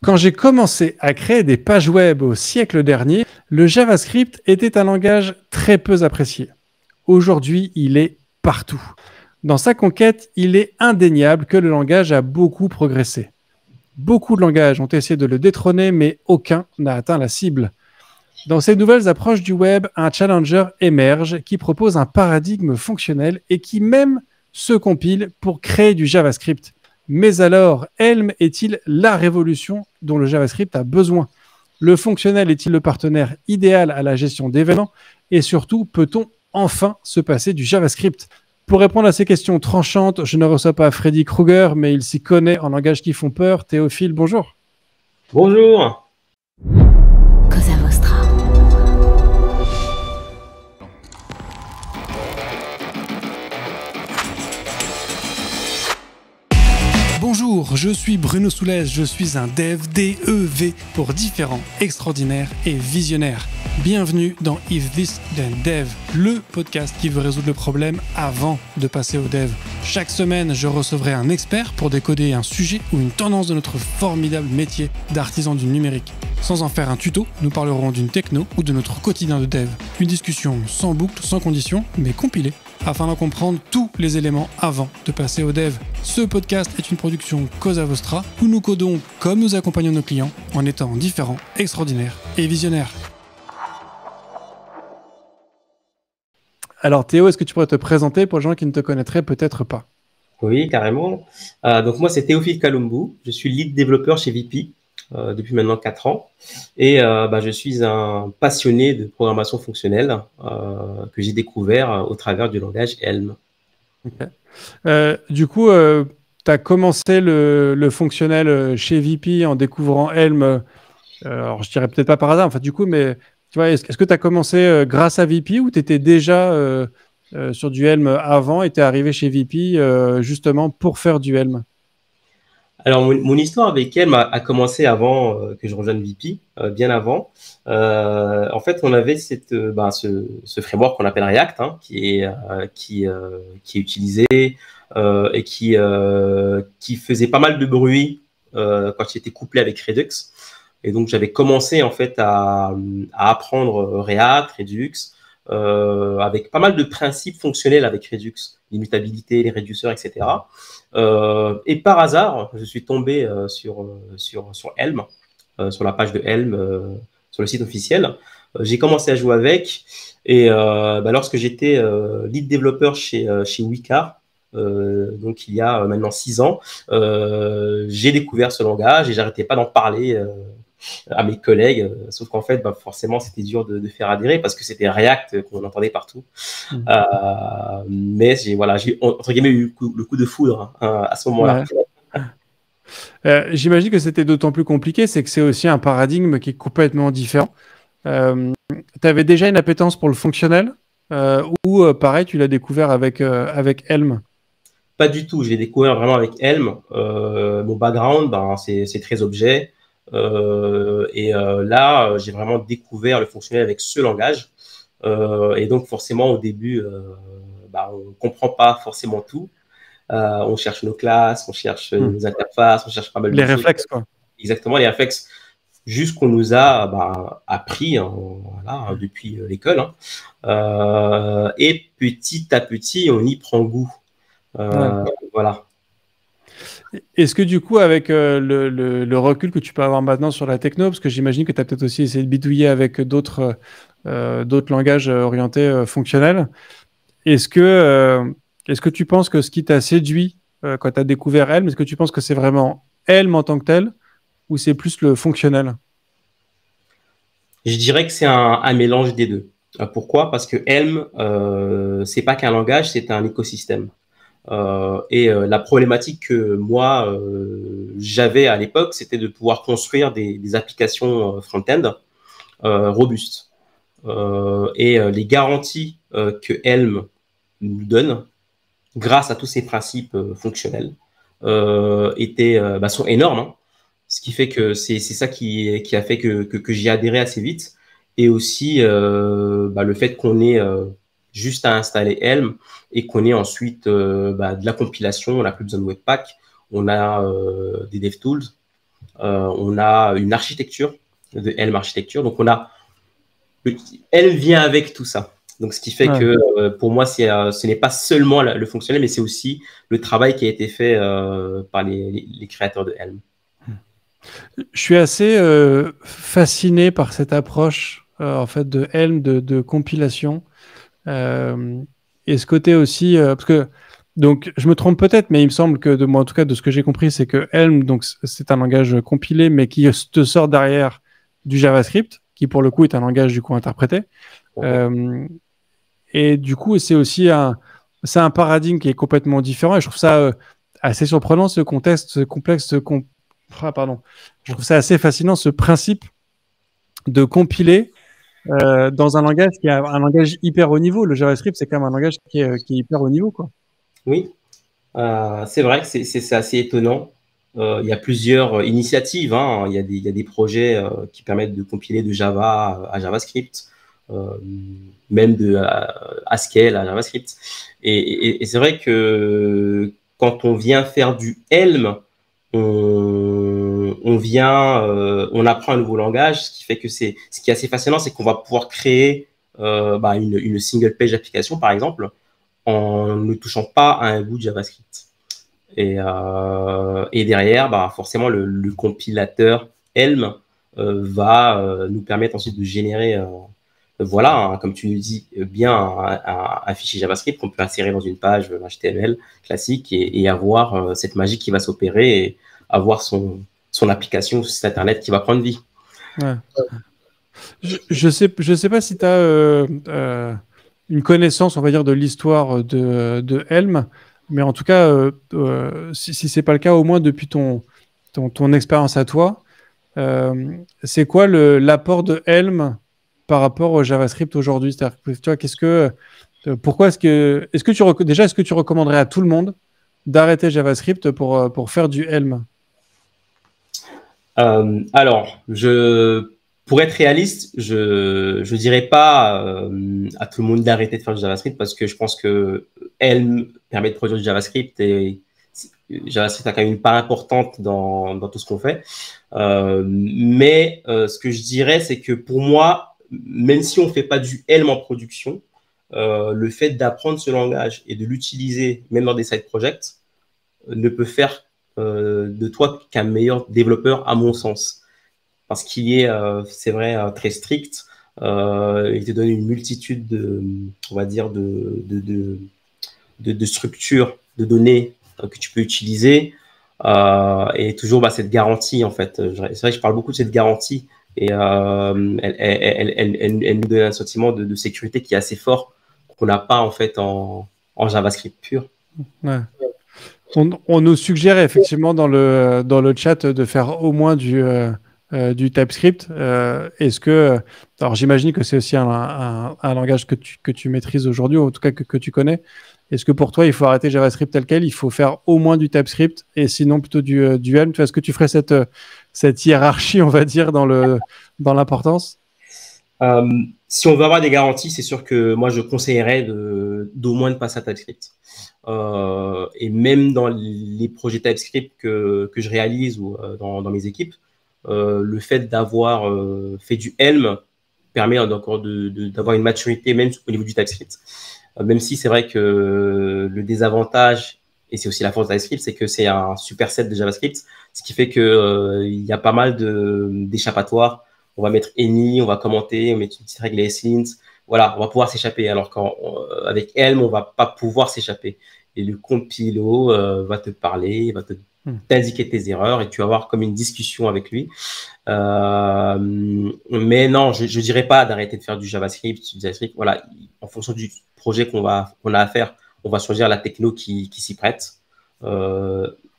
Quand j'ai commencé à créer des pages web au siècle dernier, le JavaScript était un langage très peu apprécié. Aujourd'hui, il est partout. Dans sa conquête, il est indéniable que le langage a beaucoup progressé. Beaucoup de langages ont essayé de le détrôner, mais aucun n'a atteint la cible. Dans ces nouvelles approches du web, un challenger émerge qui propose un paradigme fonctionnel et qui même se compile pour créer du JavaScript. Mais alors, Helm est-il la révolution dont le JavaScript a besoin? Le fonctionnel est-il le partenaire idéal à la gestion d'événements? Et surtout, peut-on enfin se passer du JavaScript? Pour répondre à ces questions tranchantes, je ne reçois pas Freddy Krueger, mais il s'y connaît en langages qui font peur. Théophile, bonjour. Bonjour. Cosa Vostra. Bonjour, je suis Bruno Soulez, je suis un dev, D-E-V, pour différents, extraordinaires et visionnaires. Bienvenue dans If This Then Dev, le podcast qui veut résoudre le problème avant de passer au dev. Chaque semaine, je recevrai un expert pour décoder un sujet ou une tendance de notre formidable métier d'artisan du numérique. Sans en faire un tuto, nous parlerons d'une techno ou de notre quotidien de dev. Une discussion sans boucle, sans condition, mais compilée, afin d'en comprendre tous les éléments avant de passer au dev. Ce podcast est une production Cosa Vostra, où nous codons comme nous accompagnons nos clients, en étant différents, extraordinaires et visionnaires. Alors Théo, est-ce que tu pourrais te présenter pour les gens qui ne te connaîtraient peut-être pas? Oui, carrément. Donc moi, c'est Théophile Kalumbou. Je suis lead développeur chez VP depuis maintenant 4 ans. Et je suis un passionné de programmation fonctionnelle que j'ai découvert au travers du langage Helm. Okay. Du coup, tu as commencé le fonctionnel chez VP en découvrant Helm. Alors, je dirais peut-être pas par hasard, en fait, du coup, mais tu vois, est-ce que tu as commencé grâce à VP ou tu étais déjà sur du Helm avant et tu es arrivé chez VP justement pour faire du Helm? Alors, mon histoire avec Helm a commencé avant que je rejoigne VP, bien avant. En fait, on avait ce framework qu'on appelle React, hein, qui est utilisé et qui faisait pas mal de bruit quand il était couplé avec Redux. Et donc, j'avais commencé en fait à apprendre React, Redux, avec pas mal de principes fonctionnels avec Redux, l'immutabilité, les réduceurs, etc. Et par hasard, je suis tombé sur Helm, sur la page de Helm, sur le site officiel. J'ai commencé à jouer avec. Et lorsque j'étais lead développeur chez Wikar, donc il y a maintenant 6 ans, j'ai découvert ce langage et j'arrêtais pas d'en parler à mes collègues, sauf qu'en fait, forcément, c'était dur de faire adhérer parce que c'était React qu'on entendait partout. Mais j'ai entre guillemets eu le coup de foudre à ce moment-là. Ouais. J'imagine que c'était d'autant plus compliqué, c'est que c'est aussi un paradigme qui est complètement différent. Tu avais déjà une appétence pour le fonctionnel ou pareil, tu l'as découvert avec Helm? Pas du tout, je l'ai découvert vraiment avec Helm. Mon background, c'est très objet. Là, j'ai vraiment découvert le fonctionnel avec ce langage. Et donc, forcément, au début, on ne comprend pas forcément tout. On cherche nos classes, on cherche nos interfaces, on cherche pas mal de choses. Les réflexes, quoi. Exactement, les réflexes. Juste qu'on nous a appris depuis l'école. Et petit à petit, on y prend goût. Voilà. Est-ce que du coup, avec le recul que tu peux avoir maintenant sur la techno, parce que j'imagine que tu as peut-être aussi essayé de bidouiller avec d'autres langages orientés fonctionnels, est-ce que tu penses que ce qui t'a séduit quand tu as découvert Helm, est-ce que tu penses que c'est vraiment Helm en tant que tel ou c'est plus le fonctionnel? Je dirais que c'est un mélange des deux. Pourquoi? Parce que Helm, c'est pas qu'un langage, c'est un écosystème. La problématique que moi j'avais à l'époque, c'était de pouvoir construire des applications front-end robustes. Les garanties que Helm nous donne, grâce à tous ces principes fonctionnels, sont énormes. Hein. Ce qui fait que c'est ça qui a fait que j'y ai adhéré assez vite. Et aussi le fait qu'on ait juste à installer Helm et qu'on ait ensuite de la compilation, on n'a plus besoin de Webpack, on a des DevTools on a une architecture de Helm architecture. Donc, Helm vient avec tout ça. Donc, ce qui fait que pour moi, ce n'est pas seulement le fonctionnel, mais c'est aussi le travail qui a été fait par les créateurs de Helm. Je suis assez fasciné par cette approche en fait de Helm de compilation et ce côté aussi parce que donc je me trompe peut-être, mais il me semble que moi en tout cas de ce que j'ai compris, c'est que Helm donc c'est un langage compilé, mais qui te sort derrière du JavaScript, qui pour le coup est un langage du coup interprété. Et du coup, c'est aussi c'est un paradigme qui est complètement différent. Et je trouve ça assez surprenant, ce contexte, ce complexe, pardon. Je trouve ça assez fascinant, ce principe de compiler dans un langage qui est un langage hyper haut niveau. Le JavaScript, c'est quand même un langage qui est hyper haut niveau, quoi. Oui, c'est vrai que c'est assez étonnant. Il y a plusieurs initiatives. Hein. Il y a des projets qui permettent de compiler de Java à JavaScript, même de Haskell à JavaScript. Et c'est vrai que quand on vient faire du Helm, on apprend un nouveau langage, ce qui fait que ce qui est assez fascinant, c'est qu'on va pouvoir créer une single page application, par exemple, en ne touchant pas à un bout de JavaScript. Et derrière, forcément, le compilateur Helm va nous permettre ensuite de générer, comme tu nous dis, bien un fichier JavaScript qu'on peut insérer dans une page HTML classique et avoir cette magie qui va s'opérer et avoir son application sur site internet qui va prendre vie. Ouais. Je sais pas si tu as une connaissance, on va dire, de l'histoire de Helm, mais en tout cas, si c'est pas le cas, au moins depuis ton expérience à toi, c'est quoi l'apport de Helm par rapport au JavaScript aujourd'hui? C'est-à-dire, tu vois, pourquoi est-ce que tu recommanderais à tout le monde d'arrêter JavaScript pour faire du Helm? Alors, pour être réaliste, je dirais pas à tout le monde d'arrêter de faire du JavaScript parce que je pense que Helm permet de produire du JavaScript et JavaScript a quand même une part importante dans tout ce qu'on fait. Mais ce que je dirais, c'est que pour moi, même si on fait pas du Helm en production, le fait d'apprendre ce langage et de l'utiliser même dans des side projects ne peut faire de toi qu'un meilleur développeur à mon sens. Parce qu'il est, c'est vrai, très strict. Il te donne une multitude on va dire, de structures de données que tu peux utiliser. Et toujours cette garantie, en fait. C'est vrai que je parle beaucoup de cette garantie. Et elle nous donne un sentiment de sécurité qui est assez fort, qu'on n'a pas, en fait, en JavaScript pur. Ouais. On nous suggère effectivement dans le chat de faire au moins du TypeScript. Est-ce que, alors j'imagine que c'est aussi un langage que tu maîtrises aujourd'hui, ou en tout cas que tu connais. Est-ce que pour toi, il faut arrêter JavaScript tel quel? Il faut faire au moins du TypeScript et sinon plutôt du Helm? Est-ce que tu ferais cette hiérarchie, on va dire, dans l'importance? Si on veut avoir des garanties, c'est sûr que moi, je conseillerais d'au moins de passer à TypeScript. Et même dans les projets TypeScript que je réalise ou dans mes équipes, le fait d'avoir fait du Helm permet encore d'avoir une maturité même au niveau du TypeScript. Même si c'est vrai que le désavantage, et c'est aussi la force de TypeScript, c'est que c'est un superset de JavaScript, ce qui fait que il y a pas mal d'échappatoires. On va mettre any, on va commenter, on met une petite règle slint. Voilà, on va pouvoir s'échapper. Alors qu'avec Helm, on va pas pouvoir s'échapper. Et le compilo va te parler, va t'indiquer tes erreurs et tu vas avoir comme une discussion avec lui. Mais non, je dirais pas d'arrêter de faire du JavaScript. Voilà, en fonction du projet qu'on a à faire, on va choisir la techno qui s'y prête.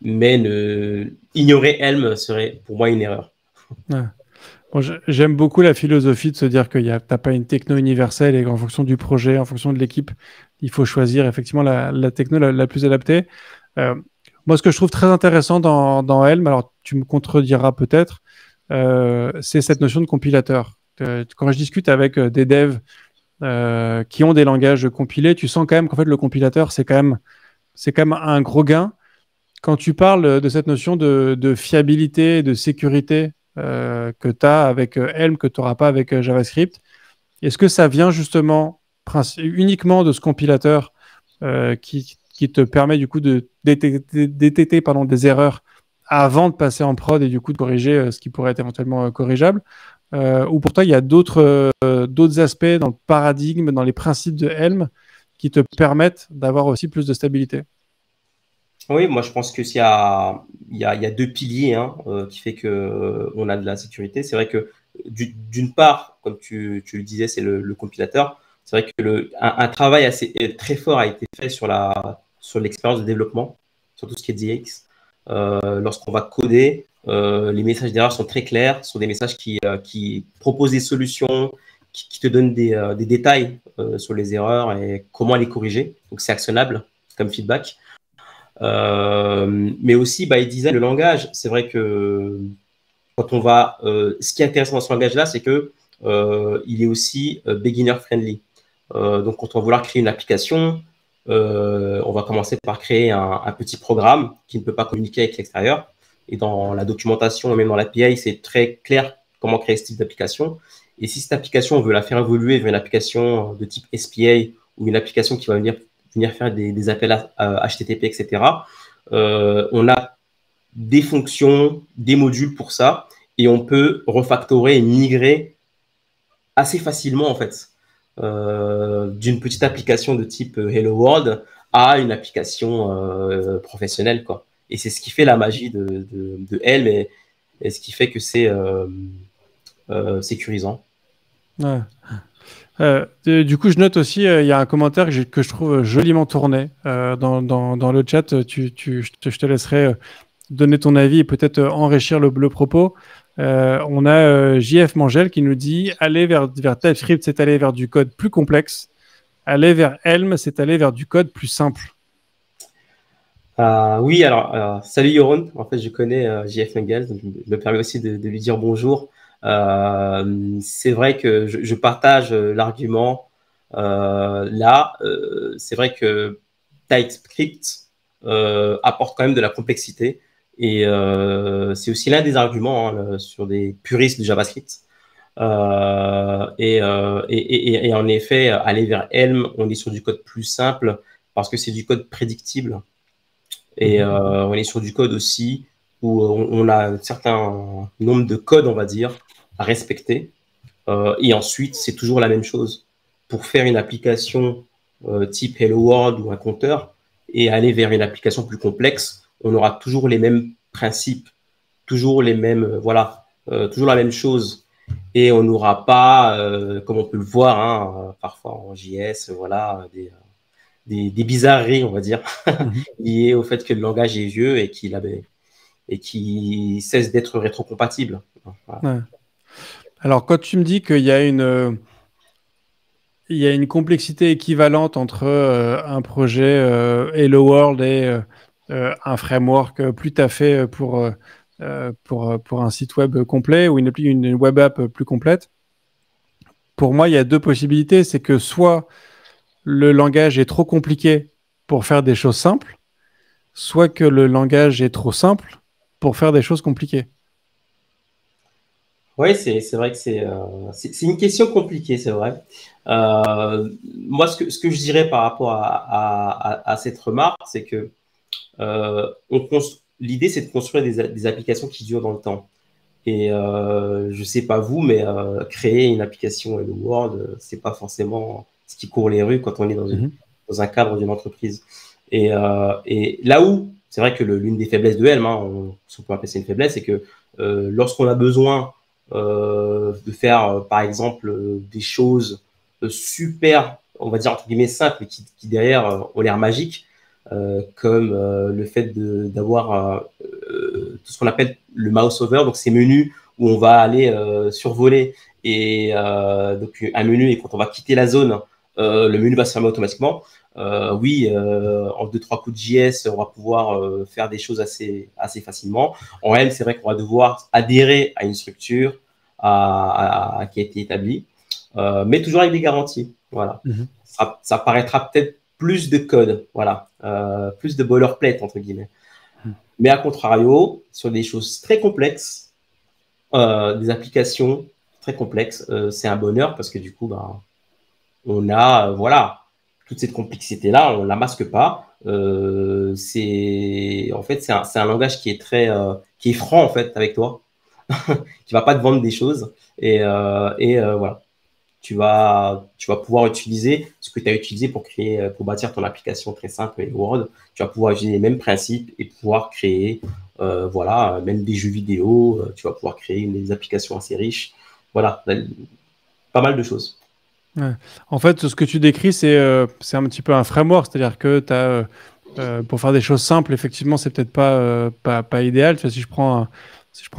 Mais ignorer Helm serait pour moi une erreur. Ouais. Bon, j'aime beaucoup la philosophie de se dire que t'as pas une techno universelle et qu'en fonction du projet, en fonction de l'équipe, il faut choisir effectivement la techno la plus adaptée. Moi, ce que je trouve très intéressant dans Helm, alors tu me contrediras peut-être, c'est cette notion de compilateur. Quand je discute avec des devs qui ont des langages compilés, tu sens quand même qu'en fait le compilateur c'est quand même un gros gain. Quand tu parles de cette notion de fiabilité, de sécurité que tu as avec Helm, que tu n'auras pas avec JavaScript, est-ce que ça vient justement uniquement de ce compilateur qui te permet du coup de détecter pardon, des erreurs avant de passer en prod et du coup de corriger ce qui pourrait être éventuellement corrigeable, ou pour toi il y a d'autres aspects dans le paradigme, dans les principes de Helm qui te permettent d'avoir aussi plus de stabilité? Oui, moi je pense que il y a deux piliers qui fait que on a de la sécurité. C'est vrai que d'une part, comme tu le disais, c'est le compilateur. C'est vrai que un travail très fort a été fait sur l'expérience de développement, sur tout ce qui est DX. Lorsqu'on va coder, les messages d'erreur sont très clairs, ce sont des messages qui proposent des solutions, qui te donnent des détails sur les erreurs et comment les corriger. Donc c'est actionnable comme feedback. Mais aussi, by design, le langage. C'est vrai que quand on va, ce qui est intéressant dans ce langage-là, c'est que il est aussi beginner friendly. Donc, quand on va vouloir créer une application, on va commencer par créer un petit programme qui ne peut pas communiquer avec l'extérieur. Et dans la documentation et même dans l'API, c'est très clair comment créer ce type d'application. Et si cette application, on veut la faire évoluer vers une application de type SPA ou une application qui va venir faire des appels à HTTP, etc., on a des fonctions, des modules pour ça, et on peut refactorer et migrer assez facilement, en fait, d'une petite application de type Hello World à une application professionnelle, quoi. Et c'est ce qui fait la magie de Helm et ce qui fait que c'est sécurisant. Ouais. Du coup, je note aussi, il y a un commentaire que je trouve joliment tourné dans le chat. Je te laisserai donner ton avis et peut-être enrichir le propos. On a JF Mangel qui nous dit aller vers TypeScript, c'est aller vers du code plus complexe. Aller vers Helm, c'est aller vers du code plus simple. Oui, alors, salut Yoron. En fait, je connais JF Mangel, donc je me permets aussi de lui dire bonjour. C'est vrai que je partage l'argument. Là, c'est vrai que TypeScript apporte quand même de la complexité et c'est aussi l'un des arguments sur des puristes de JavaScript. Et en effet, aller vers Helm, on est sur du code plus simple parce que c'est du code prédictible et on est sur du code aussi où on a un certain nombre de codes, on va dire, à respecter. Et ensuite, c'est toujours la même chose. Pour faire une application type Hello World ou un compteur et aller vers une application plus complexe, on aura toujours les mêmes principes, toujours les mêmes, toujours la même chose. Et on n'aura pas, comme on peut le voir parfois en JS, des bizarreries, on va dire, liées au fait que le langage est vieux et qu'il cesse d'être rétrocompatible. Voilà. Ouais. Alors, quand tu me dis qu'il y a une complexité équivalente entre un projet Hello World et un framework plus taffé pour un site web complet ou une web app plus complète, pour moi, il y a deux possibilités. C'est que soit le langage est trop compliqué pour faire des choses simples, soit que le langage est trop simple pour faire des choses compliquées. Oui, c'est vrai que c'est une question compliquée, c'est vrai. Moi, ce que je dirais par rapport à cette remarque, c'est que l'idée, c'est de construire des applications qui durent dans le temps. Et je sais pas vous, mais créer une application Hello World, c'est pas forcément ce qui court les rues quand on est dans un cadre d'une entreprise. Et là où, c'est vrai que l'une des faiblesses de Helm, si on peut appeler ça une faiblesse, c'est que lorsqu'on a besoin de faire, par exemple, des choses super, on va dire entre guillemets simples, mais qui derrière ont l'air magiques, comme le fait d'avoir tout ce qu'on appelle le mouse over, donc ces menus où on va aller survoler et donc un menu, et quand on va quitter la zone, le menu va se fermer automatiquement. Oui, en 2-3 coups de JS, on va pouvoir faire des choses assez facilement. En Helm, c'est vrai qu'on va devoir adhérer à une structure qui a été établie, mais toujours avec des garanties. Voilà. Ça paraîtra peut-être plus de code, voilà, plus de boilerplate entre guillemets. Mais à contrario, sur des choses très complexes, des applications très complexes, c'est un bonheur parce que du coup, bah, on a, voilà, toute cette complexité-là, on la masque pas. En fait, c'est un langage qui est qui est franc en fait avec toi, qui va pas te vendre des choses voilà. Tu vas pouvoir utiliser ce que tu as utilisé pour bâtir ton application très simple et Word. Tu vas pouvoir utiliser les mêmes principes et pouvoir créer, voilà, même des jeux vidéo. Tu vas pouvoir créer des applications assez riches. Voilà, pas mal de choses. Ouais. En fait, ce que tu décris, c'est un petit peu un framework, c'est-à-dire que pour faire des choses simples, effectivement, c'est peut-être pas idéal. Tu vois, si je prends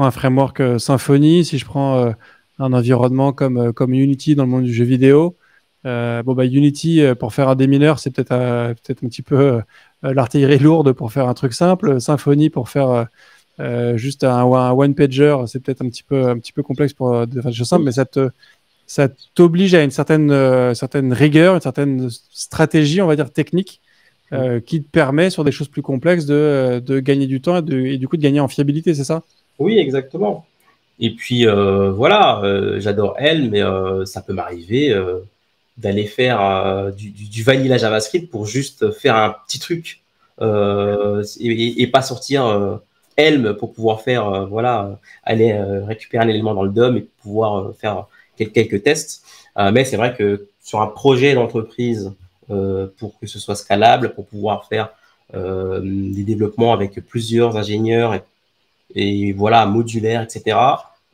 un framework Symfony, si je prends un environnement comme Unity dans le monde du jeu vidéo, bon, bah, Unity, pour faire un démineur, c'est peut-être un petit peu l'artillerie lourde pour faire un truc simple. Symfony, pour faire juste un one-pager, c'est peut-être un petit peu complexe pour faire des choses simples, mais ça t'oblige à une certaine rigueur, une certaine stratégie, on va dire technique, qui te permet sur des choses plus complexes de gagner du temps et du coup de gagner en fiabilité, c'est ça? Oui, exactement. Et puis voilà, j'adore elle, mais ça peut m'arriver d'aller faire du vanilla JavaScript pour juste faire un petit truc et pas sortir Helm pour pouvoir faire voilà, aller récupérer un élément dans le DOM et pouvoir faire quelques tests. Mais c'est vrai que sur un projet d'entreprise, pour que ce soit scalable, pour pouvoir faire des développements avec plusieurs ingénieurs et voilà, modulaire, etc.,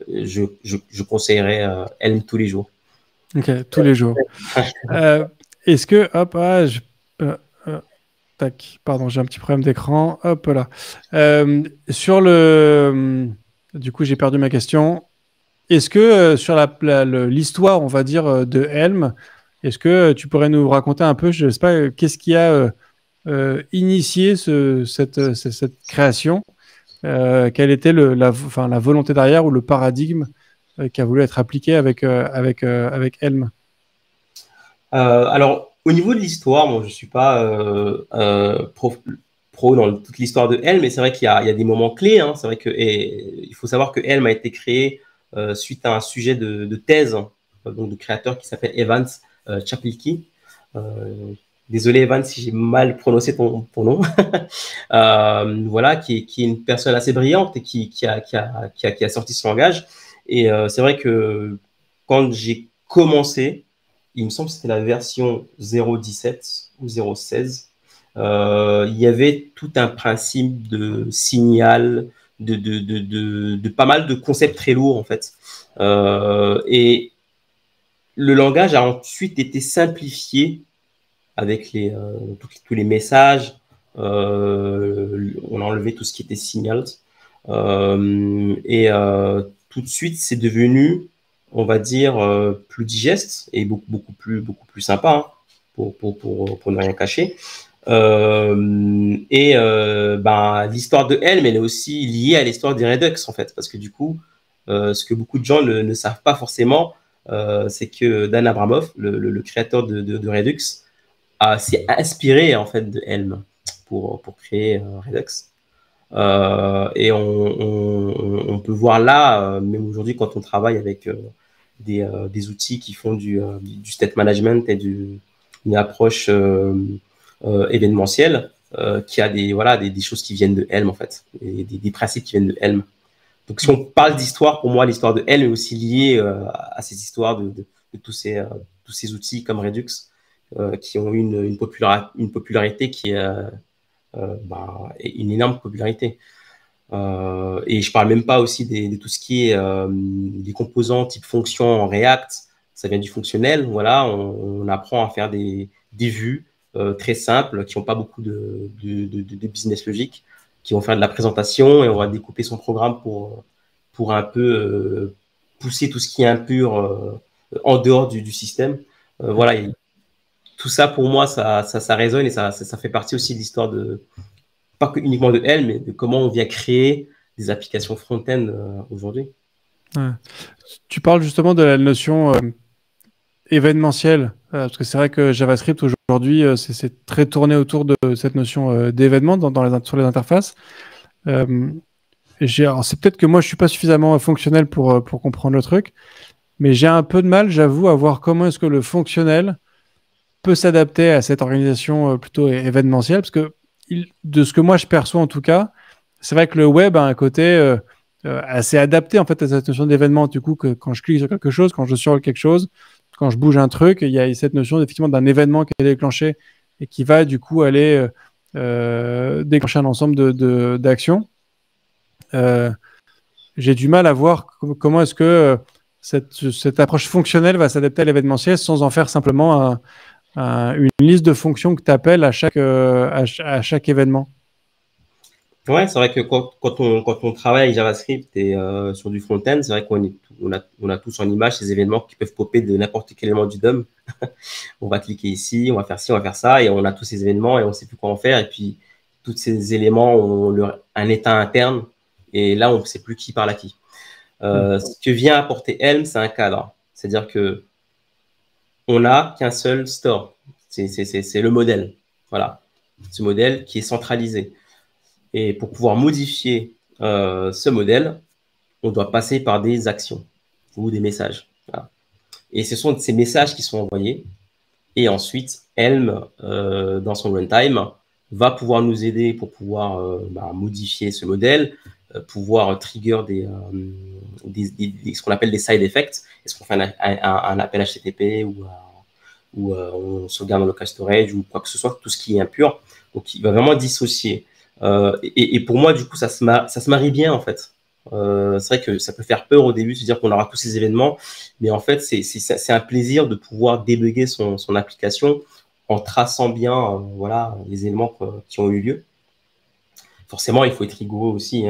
je conseillerais Helm tous les jours. Ok, tous les jours. Est-ce que, hop, euh, euh, tac, pardon, j'ai un petit problème d'écran. Hop là. Sur du coup, j'ai perdu ma question. Est-ce que sur l'histoire, on va dire, de Helm, est-ce que tu pourrais nous raconter un peu, je sais pas, qu'est-ce qui a initié cette création? Quelle était enfin, la volonté derrière ou le paradigme qui a voulu être appliqué avec Helm? Alors, au niveau de l'histoire, moi, je suis pas pro dans toute l'histoire de Helm, mais c'est vrai qu'il y a des moments clés. Hein. C'est vrai il faut savoir que Helm a été créé suite à un sujet de thèse, hein, donc de créateur qui s'appelle Evans Chapelke. Désolé Evans si j'ai mal prononcé ton nom. Voilà, qui est une personne assez brillante et qui a sorti ce langage. Et c'est vrai que quand j'ai commencé, il me semble que c'était la version 0.17 ou 0.16. Il y avait tout un principe de signal, de pas mal de concepts très lourds en fait. Et le langage a ensuite été simplifié avec tous les messages. On a enlevé tout ce qui était signals. Tout de suite, c'est devenu, on va dire, plus digeste et beaucoup plus sympa, hein, pour ne rien cacher. L'histoire de Helm, elle est aussi liée à l'histoire des Redux, en fait, parce que du coup, ce que beaucoup de gens ne savent pas forcément, c'est que Dan Abramov, le créateur de Redux, s'est inspiré en fait de Helm pour créer Redux. On peut voir là, même aujourd'hui, quand on travaille avec des outils qui font du state management et une approche événementielle, qui a des choses qui viennent de Helm en fait, et des principes qui viennent de Helm. Donc si on parle d'histoire, pour moi, l'histoire de Helm est aussi liée à ces histoires de tous ces outils comme Redux qui ont eu une popularité qui est une énorme popularité. Et je parle même pas aussi de tout ce qui est des composants type fonction en React. Ça vient du fonctionnel. Voilà, on apprend à faire des vues très simples qui n'ont pas beaucoup de business logique, qui vont faire de la présentation et on va découper son programme pour un peu pousser tout ce qui est impur en dehors du système. Voilà, et tout ça pour moi, ça résonne et ça fait partie aussi de l'histoire pas que uniquement de Helm, mais de comment on vient créer des applications front-end aujourd'hui. Ouais. Tu parles justement de la notion événementielle, parce que c'est vrai que JavaScript aujourd'hui, c'est très tourné autour de cette notion d'événement sur les interfaces. Alors, c'est peut-être que moi, je suis pas suffisamment fonctionnel pour comprendre le truc, mais j'ai un peu de mal, j'avoue, à voir comment est-ce que le fonctionnel peut s'adapter à cette organisation plutôt événementielle, parce que de ce que moi je perçois en tout cas, c'est vrai que le web a un côté assez adapté en fait à cette notion d'événement. Du coup, que quand je clique sur quelque chose, quand je survole quelque chose, quand je bouge un truc, il y a cette notion effectivement d'un événement qui est déclenché et qui va du coup aller déclencher un ensemble d'actions. Euh, j'ai du mal à voir comment est-ce que cette approche fonctionnelle va s'adapter à l'événementiel sans en faire simplement une liste de fonctions que tu appelles à chaque événement. Ouais, c'est vrai que quand on travaille avec JavaScript et sur du front-end, c'est vrai on a tous en image ces événements qui peuvent popper de n'importe quel élément du DOM. On va cliquer ici, on va faire ci, on va faire ça, et on a tous ces événements et on ne sait plus quoi en faire. Et puis, tous ces éléments ont un état interne, et là, on ne sait plus qui parle à qui. Ce que vient apporter Helm, c'est un cadre. C'est-à-dire que on n'a qu'un seul store. C'est le modèle. Voilà. Ce modèle qui est centralisé. Et pour pouvoir modifier ce modèle, on doit passer par des actions ou des messages. Voilà. Et ce sont ces messages qui sont envoyés. Et ensuite, Helm, dans son runtime, va pouvoir nous aider pour pouvoir modifier ce modèle, pouvoir trigger ce qu'on appelle des side effects. Est-ce qu'on fait un appel HTTP ou on sauvegarde dans local storage ou quoi que ce soit, tout ce qui est impur. Donc, il va vraiment dissocier. Et pour moi, du coup, ça se marie bien, en fait. C'est vrai que ça peut faire peur au début de se dire qu'on aura tous ces événements, mais en fait, c'est un plaisir de pouvoir débugger son application en traçant bien voilà, les éléments qui ont eu lieu. Forcément, il faut être rigoureux aussi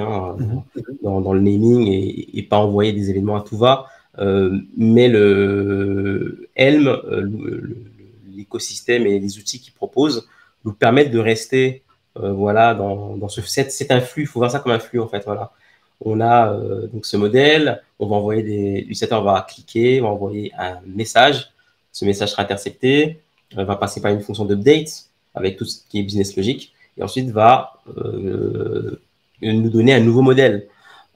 dans le naming et pas envoyer des événements à tout va. Mais le Helm, l'écosystème et les outils qu'il propose nous permettent de rester voilà, dans c'est un flux, il faut voir ça comme un flux en fait. Voilà. On a donc ce modèle, on va envoyer l'utilisateur va cliquer, va envoyer un message, ce message sera intercepté, va passer par une fonction d'update avec tout ce qui est business logic, et ensuite va nous donner un nouveau modèle.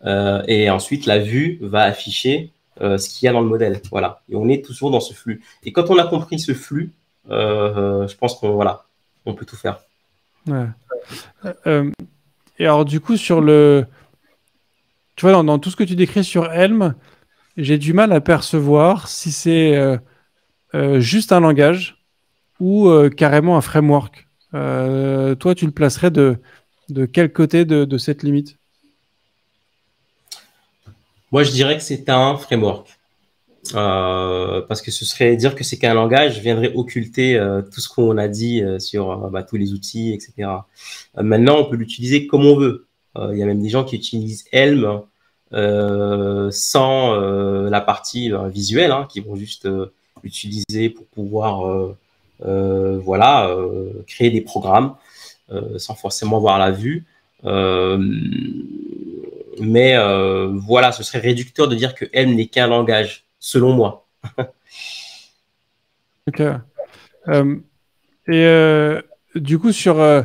Et ensuite, la vue va afficher ce qu'il y a dans le modèle. Voilà. Et on est toujours dans ce flux. Et quand on a compris ce flux, je pense on peut tout faire. Ouais. Et alors, du coup, tu vois, dans tout ce que tu décris sur Helm, j'ai du mal à percevoir si c'est juste un langage ou carrément un framework. Toi, tu le placerais de quel côté de cette limite? Moi, je dirais que c'est un framework. Parce que ce serait dire que c'est qu'un langage viendrait occulter tout ce qu'on a dit sur tous les outils, etc. Maintenant, on peut l'utiliser comme on veut. Il y a même des gens qui utilisent Helm sans la partie visuelle, qui vont juste l'utiliser pour pouvoir voilà, créer des programmes sans forcément voir la vue. Mais voilà, ce serait réducteur de dire que Helm n'est qu'un langage, selon moi. Ok. Du coup, sur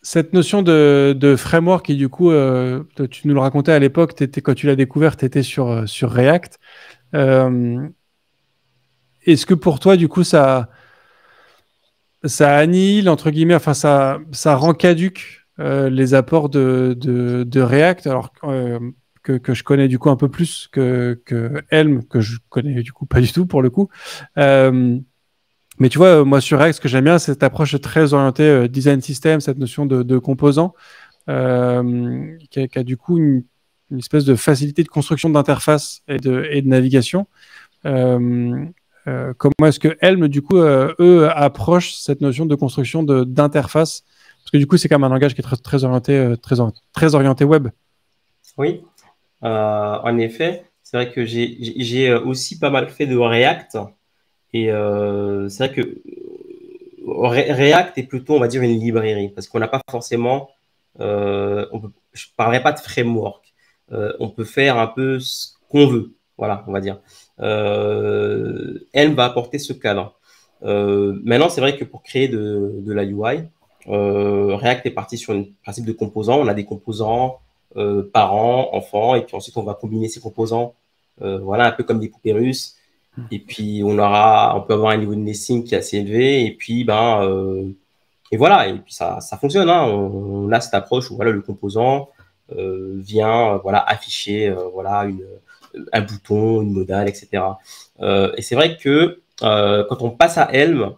cette notion de framework, et du coup, tu nous le racontais à l'époque, quand tu l'as découvert, tu étais sur React. Est-ce que pour toi, du coup, ça annihile, entre guillemets, enfin, ça rend caduque les apports de React, alors que je connais du coup un peu plus que Helm, que je connais du coup pas du tout pour le coup. Mais tu vois, moi sur React, ce que j'aime bien, c'est cette approche très orientée design system, cette notion de composants, qui a du coup une espèce de facilité de construction d'interface et de navigation. Comment est-ce que Helm, du coup, eux, approchent cette notion de construction d'interface? Parce que du coup, c'est quand même un langage qui est très orienté, très orienté web. Oui, en effet, c'est vrai que j'ai aussi pas mal fait de React. Et c'est vrai que React est plutôt, on va dire, une librairie, parce qu'on n'a pas forcément, je ne parlerai pas de framework. On peut faire un peu ce qu'on veut, voilà, on va dire. Elle va apporter ce cadre. Maintenant, c'est vrai que pour créer de la UI, React est parti sur un principe de composants. On a des composants parents, enfants, et puis ensuite on va combiner ces composants, voilà, un peu comme des poupées russes. Et puis on peut avoir un niveau de nesting qui est assez élevé. Et puis et voilà. Et puis ça fonctionne. Hein. On a cette approche où voilà le composant vient voilà afficher voilà un bouton, une modale, etc. Et c'est vrai que quand on passe à Helm,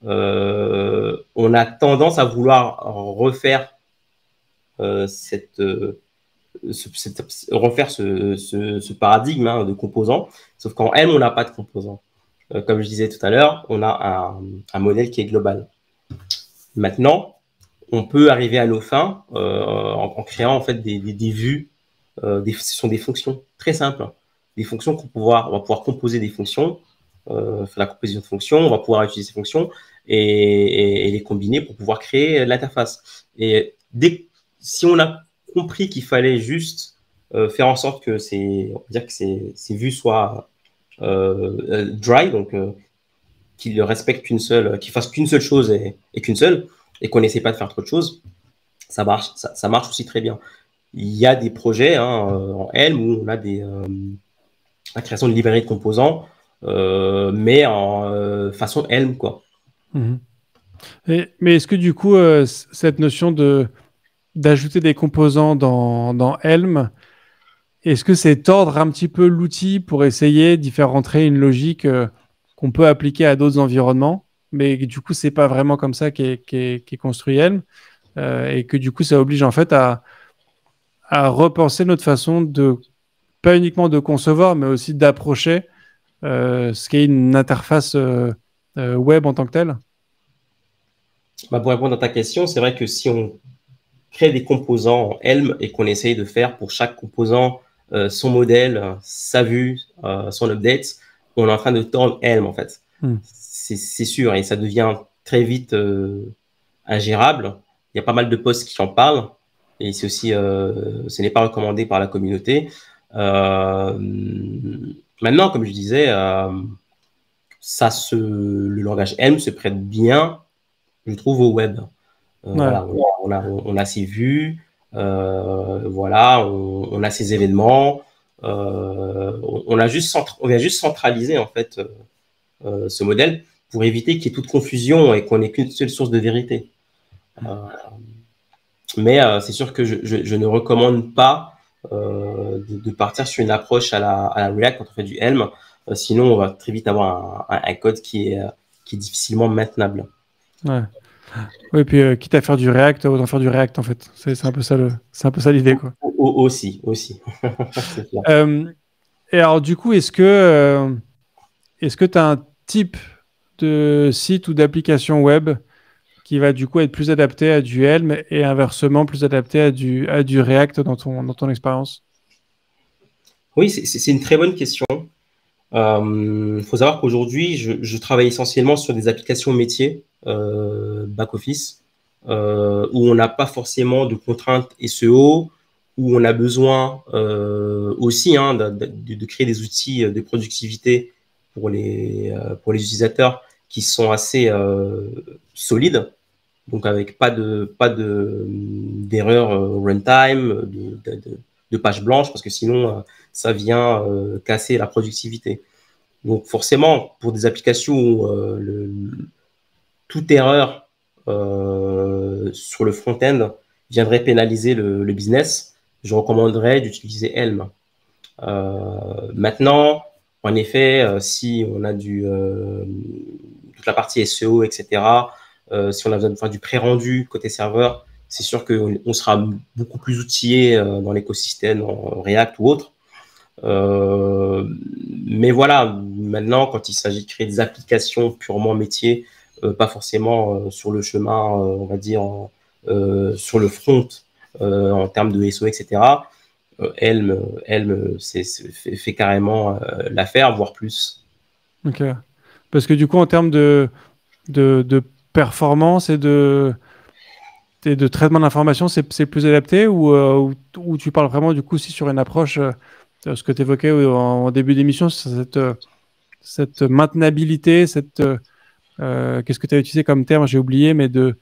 on a tendance à vouloir refaire refaire ce paradigme hein, de composants, sauf qu'en Helm, on n'a pas de composants. Comme je disais tout à l'heure, on a un modèle qui est global. Maintenant, on peut arriver à nos fins en créant en fait des vues. Ce sont des fonctions très simples. Hein. Des fonctions on va pouvoir composer des fonctions, faire la composition de fonctions, on va pouvoir utiliser ces fonctions et les combiner pour pouvoir créer l'interface. Et si on a compris qu'il fallait juste faire en sorte que ces vues soient dry, donc qu'ils respectent qu'ils fassent qu'une seule chose et qu'une seule, et qu'on n'essaie pas de faire trop de choses, ça marche aussi très bien. Il y a des projets hein, en Helm où on a la création de librairies de composants, mais en façon Helm, quoi. Mais est-ce que du coup, cette notion d'ajouter des composants dans Helm, est-ce que c'est tordre un petit peu l'outil pour essayer d'y faire rentrer une logique qu'on peut appliquer à d'autres environnements, mais du coup, c'est pas vraiment comme ça qu'est construit Helm, et que du coup, ça oblige en fait à repenser notre façon pas uniquement de concevoir, mais aussi d'approcher ce qu'est une interface web en tant que telle? Pour répondre à ta question, c'est vrai que si on crée des composants en Helm et qu'on essaye de faire pour chaque composant son modèle, sa vue, son update, on est en train de tordre Helm en fait. C'est sûr, et ça devient très vite ingérable. Il y a pas mal de posts qui en parlent, et c'est aussi, ce n'est pas recommandé par la communauté. Maintenant, comme je disais, le langage Helm se prête bien, je trouve, au web. Voilà, on a ses vues, voilà, on a ses événements. On vient juste centraliser en fait ce modèle pour éviter qu'il y ait toute confusion et qu'on n'ait qu'une seule source de vérité. Mais c'est sûr que je ne recommande pas de partir sur une approche à la React quand on fait du Helm. Sinon, on va très vite avoir un code qui est difficilement maintenable. Ouais. Oui, puis quitte à faire du React, autant faire du React en fait. C'est un peu ça l'idée, quoi. Aussi. C'est clair. Et alors du coup, est-ce que tu as un type de site ou d'application web qui va du coup être plus adapté à du Helm et inversement plus adapté à du React dans ton expérience? Oui, c'est une très bonne question. Faut savoir qu'aujourd'hui, je travaille essentiellement sur des applications métiers, back-office, où on n'a pas forcément de contraintes SEO, où on a besoin aussi hein, de créer des outils de productivité pour les utilisateurs qui sont assez solides, donc avec pas d'erreur runtime, de page blanche, parce que sinon ça vient casser la productivité. Donc forcément, pour des applications où toute erreur sur le front-end viendrait pénaliser le business, je recommanderais d'utiliser Helm. Maintenant, en effet, si on a toute la partie SEO, etc., si on a besoin de faire du pré-rendu côté serveur, c'est sûr qu'on sera beaucoup plus outillé dans l'écosystème en React ou autre. Mais voilà, maintenant, quand il s'agit de créer des applications purement métier, pas forcément sur le chemin, on va dire, sur le front, en termes de SEO, etc., Helm fait carrément l'affaire, voire plus. Ok. Parce que du coup, en termes de performance et de traitement d'information, c'est plus adapté ou tu parles vraiment du coup aussi sur une approche, ce que tu évoquais en début d'émission, cette maintenabilité, qu'est-ce que tu as utilisé comme terme, j'ai oublié, mais de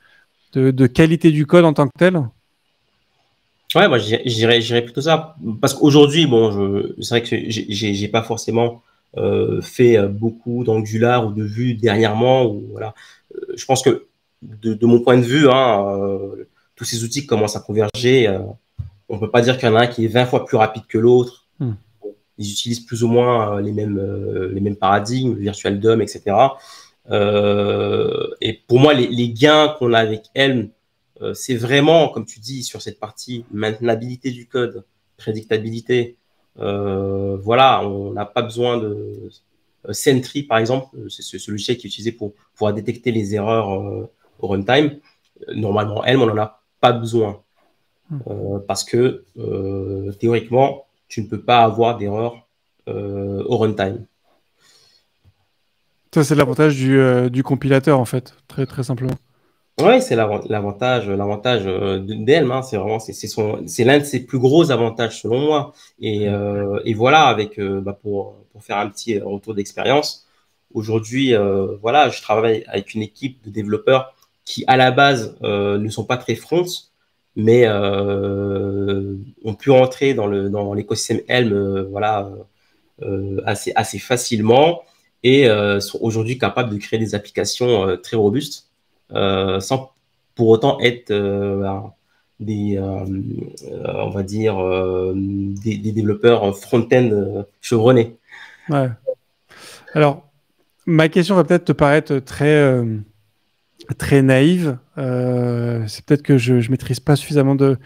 de qualité du code en tant que tel? Ouais, moi, j'irais plutôt ça. Parce qu'aujourd'hui, bon, c'est vrai que j'ai pas forcément fait beaucoup d'Angular ou de Vue dernièrement. Ou, voilà. Je pense que de mon point de vue, hein, tous ces outils commencent à converger. On peut pas dire qu'il y en a un qui est 20 fois plus rapide que l'autre. Ils utilisent plus ou moins les mêmes paradigmes, le Virtual DOM, etc. Et pour moi, les gains qu'on a avec Helm, c'est vraiment, comme tu dis, sur cette partie maintenabilité du code, prédictabilité. Voilà, on n'a pas besoin de Sentry, par exemple, c'est ce logiciel qui est utilisé pour détecter les erreurs au runtime. Normalement, Helm, on n'en a pas besoin parce que théoriquement, tu ne peux pas avoir d'erreur au runtime. Ça, c'est l'avantage du compilateur, en fait, très, très simplement. Oui, c'est l'avantage d'Helm, hein, c'est vraiment c'est l'un de ses plus gros avantages selon moi. Et voilà, avec pour faire un petit retour d'expérience, aujourd'hui, voilà, je travaille avec une équipe de développeurs qui à la base ne sont pas très front, mais ont pu entrer dans l'écosystème Helm, voilà, assez facilement et sont aujourd'hui capables de créer des applications très robustes. Sans pour autant être on va dire, des développeurs front-end chevronnés. Ouais. Alors, ma question va peut-être te paraître très, très naïve. C'est peut-être que je ne maîtrise pas suffisamment de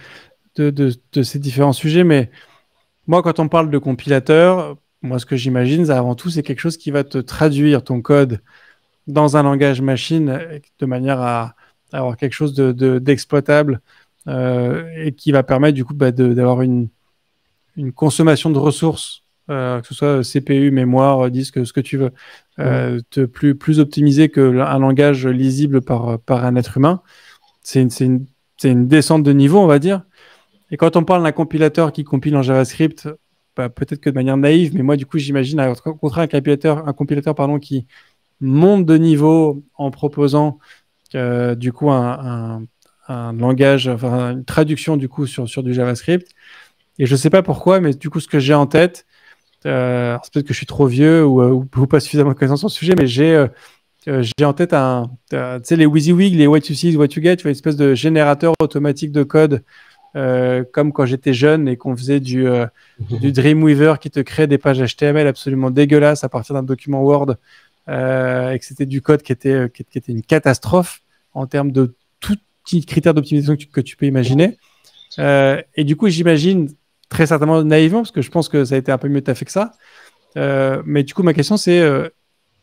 ces différents sujets, mais moi, quand on parle de compilateur, moi, ce que j'imagine, avant tout, c'est quelque chose qui va te traduire ton code dans un langage machine de manière à avoir quelque chose d'exploitable et qui va permettre du coup d'avoir une consommation de ressources, que ce soit CPU, mémoire, disque, ce que tu veux, plus optimisé qu'un langage lisible par un être humain. C'est une descente de niveau, on va dire. Et quand on parle d'un compilateur qui compile en JavaScript, peut-être que de manière naïve, mais moi, du coup, j'imagine au contraire un compilateur qui monte de niveau en proposant du coup un langage, enfin une traduction du coup sur du JavaScript. Et je ne sais pas pourquoi, mais du coup, ce que j'ai en tête, c'est peut-être que je suis trop vieux ou pas suffisamment connaissance sur le sujet, mais j'ai en tête tu sais, les WYSIWYG, les What You See is What You Get, tu vois, une espèce de générateur automatique de code, comme quand j'étais jeune et qu'on faisait du Dreamweaver qui te crée des pages HTML absolument dégueulasses à partir d'un document Word, et que c'était du code qui était une catastrophe en termes de tout critère d'optimisation que tu peux imaginer. Et du coup, j'imagine très certainement naïvement, parce que je pense que ça a été un peu mieux taffé que ça. Mais du coup, ma question, c'est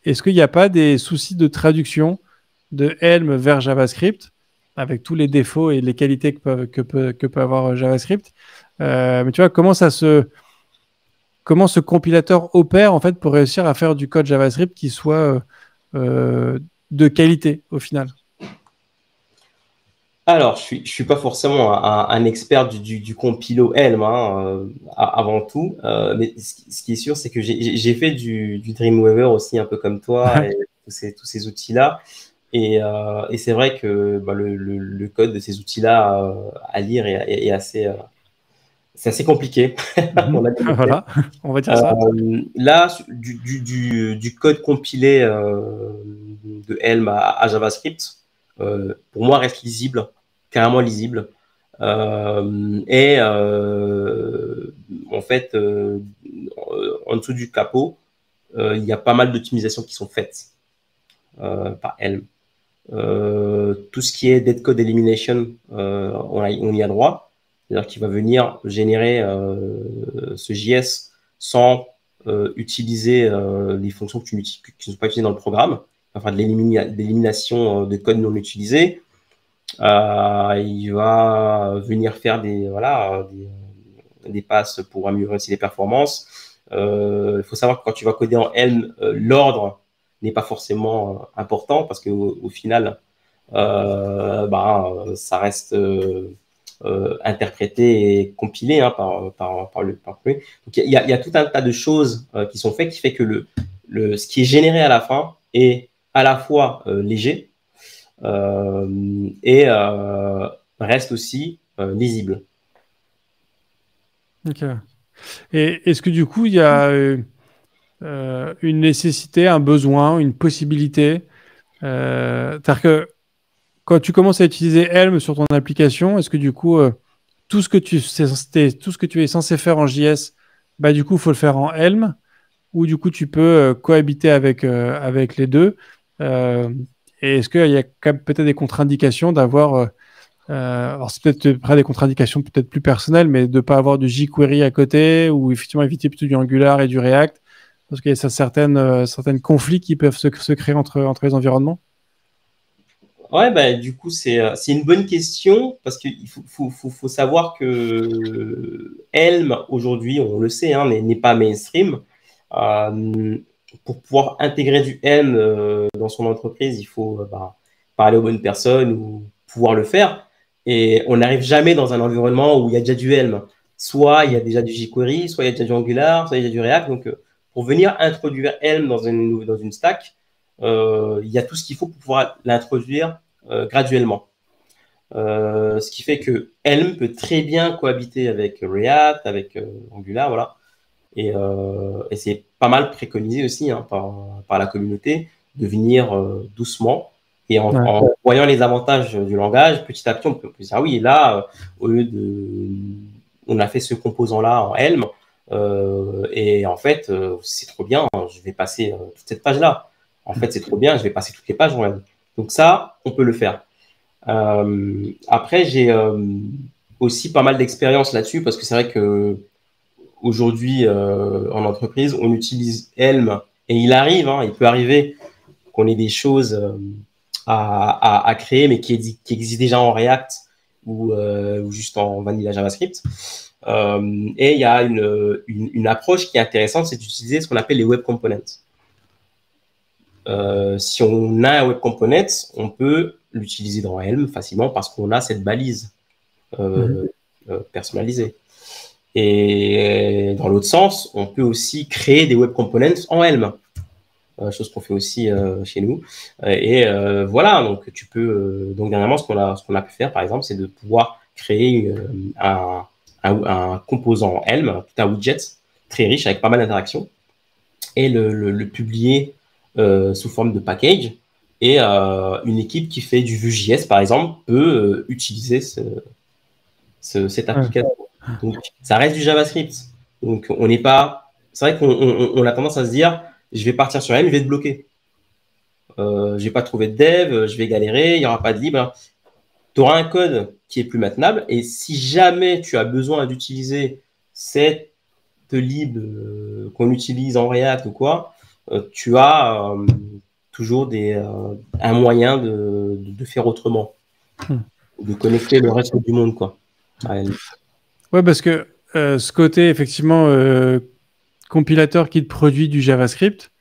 est-ce qu'il n'y a pas des soucis de traduction de Helm vers JavaScript, avec tous les défauts et les qualités que peut avoir JavaScript? Mais tu vois, comment ce compilateur opère en fait pour réussir à faire du code JavaScript qui soit de qualité au final? Alors, je suis pas forcément un expert du compilo Helm, hein, avant tout. Mais ce qui est sûr, c'est que j'ai fait du Dreamweaver aussi, un peu comme toi, et tous ces outils-là. Et c'est vrai que le code de ces outils-là à lire est assez, c'est assez compliqué. Voilà, on va dire ça. Là, du code compilé de Helm à JavaScript, pour moi, reste lisible, carrément lisible. Et en fait, en dessous du capot, il y a pas mal d'optimisations qui sont faites par Helm. Tout ce qui est dead code elimination, on y a droit. C'est-à-dire qu'il va venir générer ce JS sans utiliser les fonctions qui ne sont pas utilisées dans le programme, enfin de l'élimination de code non utilisé. Il va venir faire des passes pour améliorer aussi les performances. Il faut savoir que quand tu vas coder en Helm, l'ordre n'est pas forcément important parce qu'au final, ça reste interprété et compilé par le. Donc il y a tout un tas de choses qui sont faites qui fait que ce qui est généré à la fin est à la fois léger et reste aussi lisible. Ok. Et est-ce que du coup, il y a une nécessité, un besoin, une possibilité c'est-à-dire que quand tu commences à utiliser Helm sur ton application, est-ce que du coup, tout ce que tout ce que tu es censé faire en JS, bah, du coup, il faut le faire en Helm, ou du coup, tu peux cohabiter avec les deux. Euh, et est-ce qu'il y a quand même peut-être des contre-indications d'avoir, alors c'est peut-être après des contre-indications peut-être plus personnelles, mais de ne pas avoir du jQuery à côté, ou effectivement éviter plutôt du Angular et du React, parce qu'il y a certaines conflits qui peuvent se créer entre les environnements. Ouais, bah, du coup, c'est une bonne question parce qu'il faut savoir que Helm, aujourd'hui, on le sait, hein, n'est pas mainstream. Euh, pour pouvoir intégrer du Helm dans son entreprise, il faut parler aux bonnes personnes ou pouvoir le faire. Et on n'arrive jamais dans un environnement où il y a déjà du Helm. Soit il y a déjà du jQuery, soit il y a déjà du Angular, soit il y a déjà du React. Donc, pour venir introduire Helm dans une stack, il y a tout ce qu'il faut pour pouvoir l'introduire graduellement. Ce qui fait que Helm peut très bien cohabiter avec React, avec Angular, voilà. Et c'est pas mal préconisé aussi hein, par la communauté de venir doucement. Et en voyant les avantages du langage, petit à petit, on peut se dire, ah oui, là, au lieu de... On a fait ce composant-là en Helm, et en fait, c'est trop bien, je vais passer toute cette page-là. En fait, c'est trop bien, je vais passer toutes les pages en Helm. Donc ça, on peut le faire. Après, j'ai aussi pas mal d'expérience là-dessus, parce que c'est vrai que aujourd'hui, en entreprise, on utilise Helm, et il arrive, hein, il peut arriver qu'on ait des choses à créer, mais qui existent déjà en React ou juste en vanilla JavaScript. Et il y a une approche qui est intéressante, c'est d'utiliser ce qu'on appelle les web components. Si on a un web component, on peut l'utiliser dans Helm facilement parce qu'on a cette balise personnalisée. Et dans l'autre sens, on peut aussi créer des web components en Helm. Chose qu'on fait aussi chez nous. Voilà, donc tu peux. Donc dernièrement, ce qu'on a pu faire, par exemple, c'est de pouvoir créer un composant en Helm, tout un widget très riche avec pas mal d'interactions, et le publier sous forme de package. Et une équipe qui fait du Vue.js, par exemple, peut utiliser cette application. Donc, ça reste du JavaScript. Donc, on n'est pas. C'est vrai qu'on a tendance à se dire, je vais partir sur Helm, je vais être bloqué. Je vais pas trouver de dev, je vais galérer, il n'y aura pas de libre. Tu auras un code qui est plus maintenable. Et si jamais tu as besoin d'utiliser cette lib qu'on utilise en React ou quoi, tu as toujours un moyen de faire autrement, de connecter le reste du monde, quoi. Ouais, parce que ce côté effectivement compilateur qui te produit du JavaScript,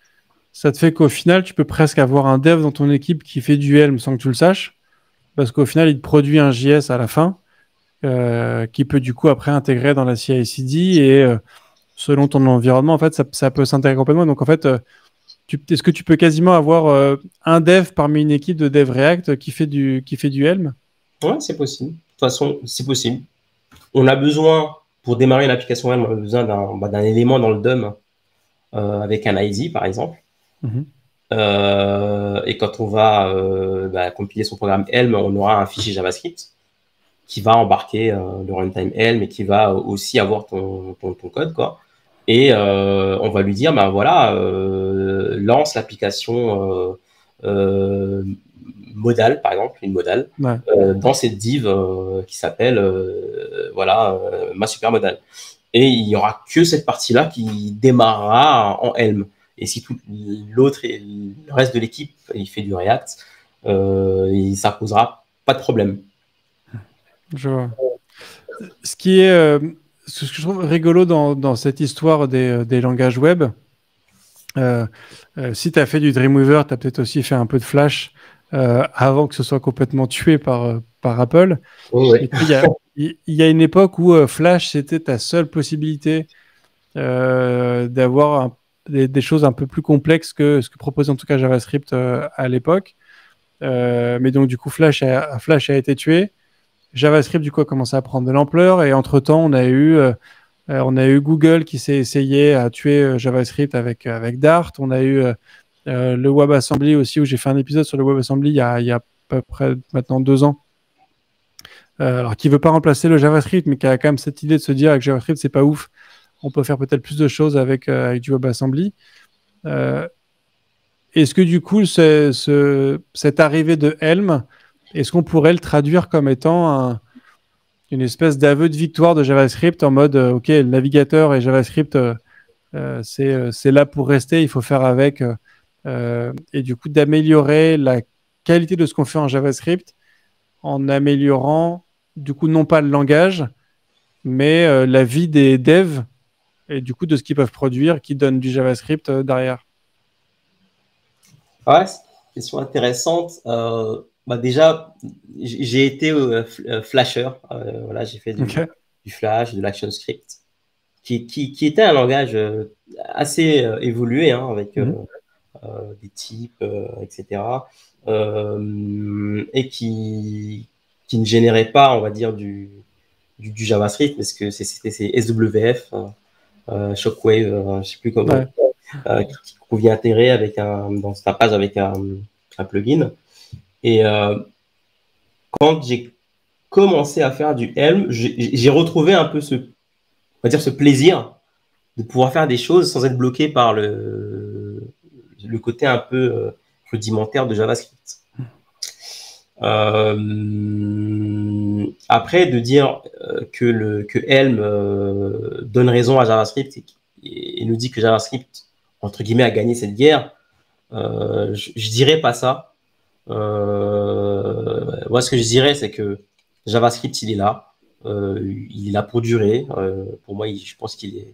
ça te fait qu'au final, tu peux presque avoir un dev dans ton équipe qui fait du Helm sans que tu le saches, parce qu'au final, il te produit un JS à la fin qui peut du coup après intégrer dans la CI/CD et selon ton environnement, en fait, ça peut s'intégrer complètement. Donc en fait, est-ce que tu peux quasiment avoir un dev parmi une équipe de dev React qui fait du Helm? Ouais, c'est possible. De toute façon, c'est possible. On a besoin, pour démarrer une application Helm, on a besoin d'un élément dans le DOM avec un ID, par exemple. Et quand on va compiler son programme Helm, on aura un fichier JavaScript qui va embarquer le runtime Helm et qui va aussi avoir ton code, quoi. Et on va lui dire, ben voilà, lance l'application modale, par exemple, une modale, dans cette div qui s'appelle ma super modale. Et il n'y aura que cette partie-là qui démarrera en Helm. Et si tout l'autre et le reste de l'équipe il fait du React, ça posera pas de problème. Je vois. Ce que je trouve rigolo dans cette histoire des langages web, si tu as fait du Dreamweaver, tu as peut-être aussi fait un peu de Flash avant que ce soit complètement tué par Apple. Oui. Il y a une époque où Flash, c'était ta seule possibilité d'avoir des choses un peu plus complexes que ce que proposait en tout cas JavaScript à l'époque. Mais donc, du coup, Flash a été tué. JavaScript, du coup, a commencé à prendre de l'ampleur. Et entre-temps, on a eu Google qui s'est essayé à tuer JavaScript avec Dart. On a eu le WebAssembly aussi, où j'ai fait un épisode sur le WebAssembly il y a à peu près maintenant 2 ans. Alors, qui ne veut pas remplacer le JavaScript, mais qui a quand même cette idée de se dire que JavaScript, c'est pas ouf. On peut faire peut-être plus de choses avec du WebAssembly. Est-ce que du coup, cette arrivée de Helm, est-ce qu'on pourrait le traduire comme étant une espèce d'aveu de victoire de JavaScript en mode OK, le navigateur et JavaScript, c'est là pour rester, il faut faire avec. Et du coup, d'améliorer la qualité de ce qu'on fait en JavaScript en améliorant, du coup, non pas le langage, mais la vie des devs et du coup de ce qu'ils peuvent produire qui donne du JavaScript derrière. Ouais, c'est une question intéressante. Déjà, j'ai été flasher. Voilà, j'ai fait du Flash, de l'ActionScript, qui était un langage assez évolué, hein, avec des types, etc. Et qui ne générait pas, on va dire, du JavaScript, parce que c'est SWF, Shockwave, je ne sais plus comment. Ouais. Qu'on vient intégrer dans sa page avec un plugin. Et quand j'ai commencé à faire du Helm, j'ai retrouvé un peu on va dire ce plaisir de pouvoir faire des choses sans être bloqué par le côté un peu rudimentaire de JavaScript. Après, de dire que Helm donne raison à JavaScript et nous dit que JavaScript entre guillemets à gagner cette guerre, je dirais pas ça. Moi, ce que je dirais, c'est que JavaScript, il est là. Il est là pour durer. Pour moi, je pense qu'il est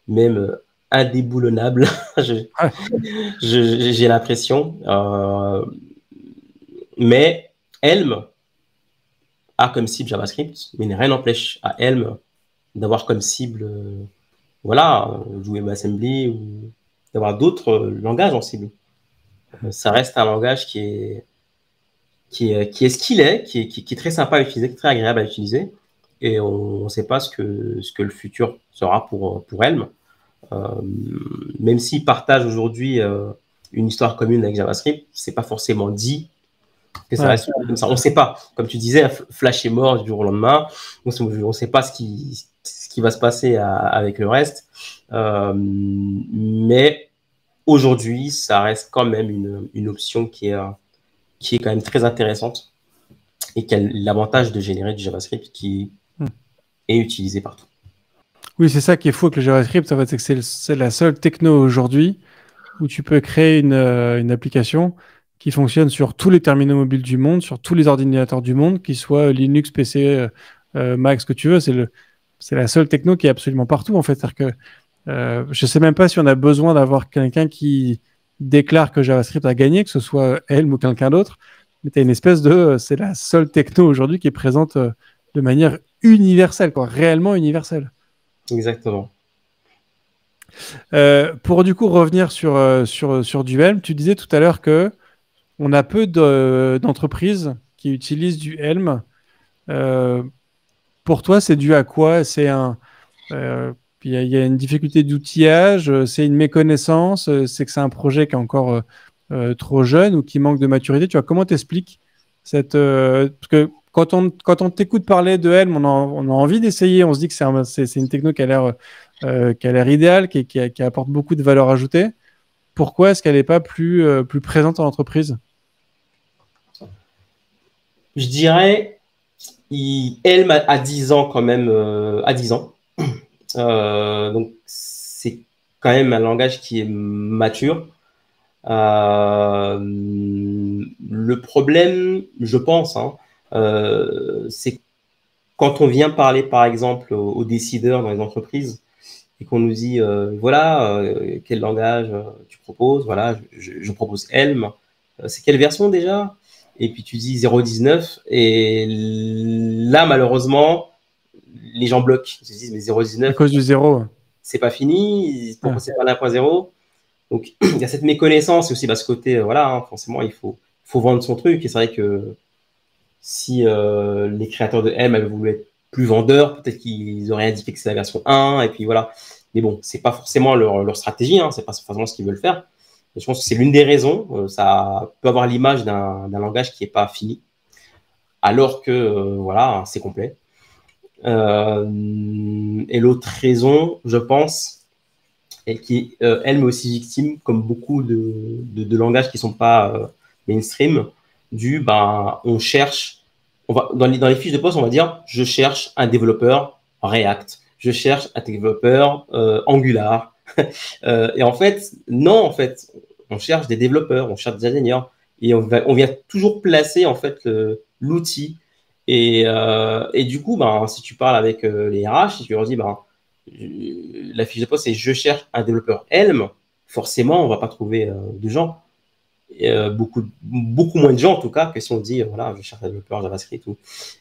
même indéboulonnable. J'ai l'impression. Mais Helm a comme cible JavaScript, mais rien n'empêche à Helm d'avoir comme cible du WebAssembly ou d'avoir d'autres langages en cible. Ça reste un langage qui est ce qu'il est, qui est très sympa à utiliser, très agréable à utiliser, et on ne sait pas ce que le futur sera pour Helm. Même s'il partage aujourd'hui une histoire commune avec JavaScript, c'est pas forcément dit que ça reste comme ça. On ne sait pas. Comme tu disais, Flash est mort du jour au lendemain. On ne sait pas ce qui va se passer avec le reste. Mais aujourd'hui, ça reste quand même une option qui est quand même très intéressante et qui a l'avantage de générer du JavaScript qui est utilisé partout. Oui, c'est ça qui est fou avec le JavaScript, en fait, c'est que c'est la seule techno aujourd'hui où tu peux créer une application qui fonctionne sur tous les terminaux mobiles du monde, sur tous les ordinateurs du monde, qu'ils soient Linux, PC, Mac, ce que tu veux. C'est la seule techno qui est absolument partout, en fait. C'est-à-dire que je ne sais même pas si on a besoin d'avoir quelqu'un qui déclare que JavaScript a gagné, que ce soit Helm ou quelqu'un d'autre. Mais tu as une espèce c'est la seule techno aujourd'hui qui est présente de manière universelle, quoi, réellement universelle. Exactement. Pour du coup revenir sur du Helm, tu disais tout à l'heure que on a peu d'entreprises qui utilisent du Helm. Pour toi, c'est dû à quoi? Il y a une difficulté d'outillage, c'est une méconnaissance, c'est que c'est un projet qui est encore trop jeune ou qui manque de maturité. Tu vois, comment t'expliques parce que quand on t'écoute parler de Helm, on a envie d'essayer. On se dit que c'est une techno qui a l'air idéale, qui apporte beaucoup de valeur ajoutée. Pourquoi est-ce qu'elle n'est pas plus présente en entreprise? Je dirais, Helm a 10 ans quand même, à 10 ans. Donc, c'est quand même un langage qui est mature. Le problème, je pense, c'est quand on vient parler, par exemple, aux décideurs dans les entreprises et qu'on nous dit, quel langage tu proposes? Voilà, je propose Helm. C'est quelle version déjà? Et puis tu dis 0.19. Et là, malheureusement, les gens bloquent. Ils se disent, mais 0.19. À cause du 0. C'est pas fini. Pourquoi c'est pas 1.0? Donc, il y a cette méconnaissance et aussi ce côté, forcément, il faut faut vendre son truc. Et c'est vrai que si les créateurs de Helm avaient voulu être plus vendeurs, peut-être qu'ils auraient indiqué que c'est la version 1, et puis voilà. Mais bon, c'est pas forcément leur stratégie, hein, c'est pas forcément ce qu'ils veulent faire. Et je pense que c'est l'une des raisons. Ça peut avoir l'image d'un langage qui est pas fini, alors que voilà, c'est complet. Et l'autre raison, je pense, et qui elle, mais aussi victime, comme beaucoup de langages qui sont pas mainstream, on cherche, dans les fiches de poste, on va dire, je cherche un développeur React, je cherche un développeur Angular. Et en fait, non, en fait, on cherche des développeurs, on cherche des ingénieurs, et on vient toujours placer en fait l'outil. Et du coup, si tu parles avec les RH, si tu leur dis, la fiche de poste, c'est je cherche un développeur Helm, forcément, on va pas trouver de gens. Beaucoup moins de gens, en tout cas, que si on dit, voilà, je cherche un développeur JavaScript.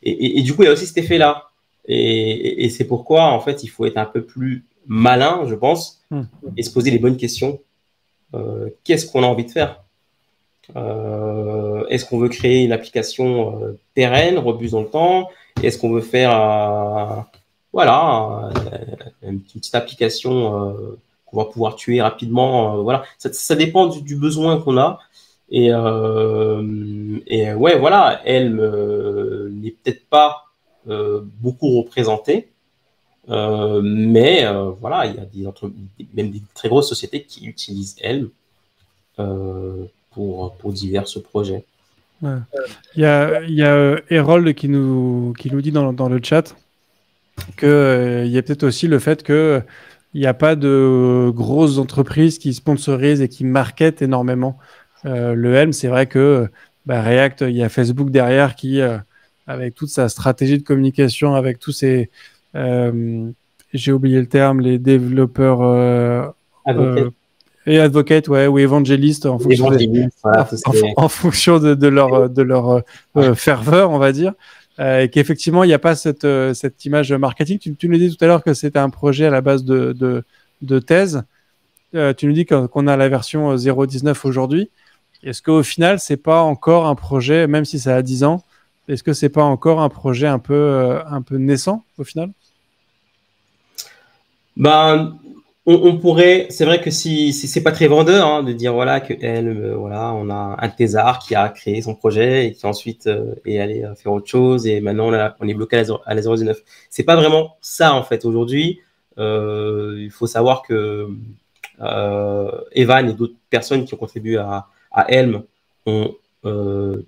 Et du coup, il y a aussi cet effet-là. Et c'est pourquoi, en fait, il faut être un peu plus malin, je pense, et se poser les bonnes questions. Qu'est-ce qu'on a envie de faire? Est-ce qu'on veut créer une application pérenne, robuste dans le temps? Est-ce qu'on veut faire une petite application qu'on va pouvoir tuer rapidement? Voilà, ça dépend du besoin qu'on a. Et ouais, voilà, elle n'est peut-être pas beaucoup représentée, mais voilà, il y a même des très grosses sociétés qui utilisent elle pour divers projets. Ouais. Il y a Herold qui nous dit dans le chat qu'il y a peut-être aussi le fait qu'il n'y a pas de grosses entreprises qui sponsorisent et qui marketent énormément le Helm. C'est vrai que React, il y a Facebook derrière qui, avec toute sa stratégie de communication, avec tous ces... j'ai oublié le terme, les développeurs... et advocate, ouais, ou évangéliste en fonction, en fonction de leur ferveur, on va dire. Et qu'effectivement, il n'y a pas cette image marketing. Tu nous dis tout à l'heure que c'était un projet à la base de thèse. Tu nous dis qu'on a la version 0.19 aujourd'hui. Est-ce qu'au final, c'est pas encore un projet, même si ça a 10 ans, est-ce que c'est pas encore un projet un peu naissant au final? On pourrait, c'est vrai que si c'est pas très vendeur de dire voilà que voilà, on a un thésard qui a créé son projet et qui ensuite est allé faire autre chose et maintenant on est bloqué à la 0.19. C'est pas vraiment ça en fait. Aujourd'hui, il faut savoir que Evan et d'autres personnes qui ont contribué à Helm ont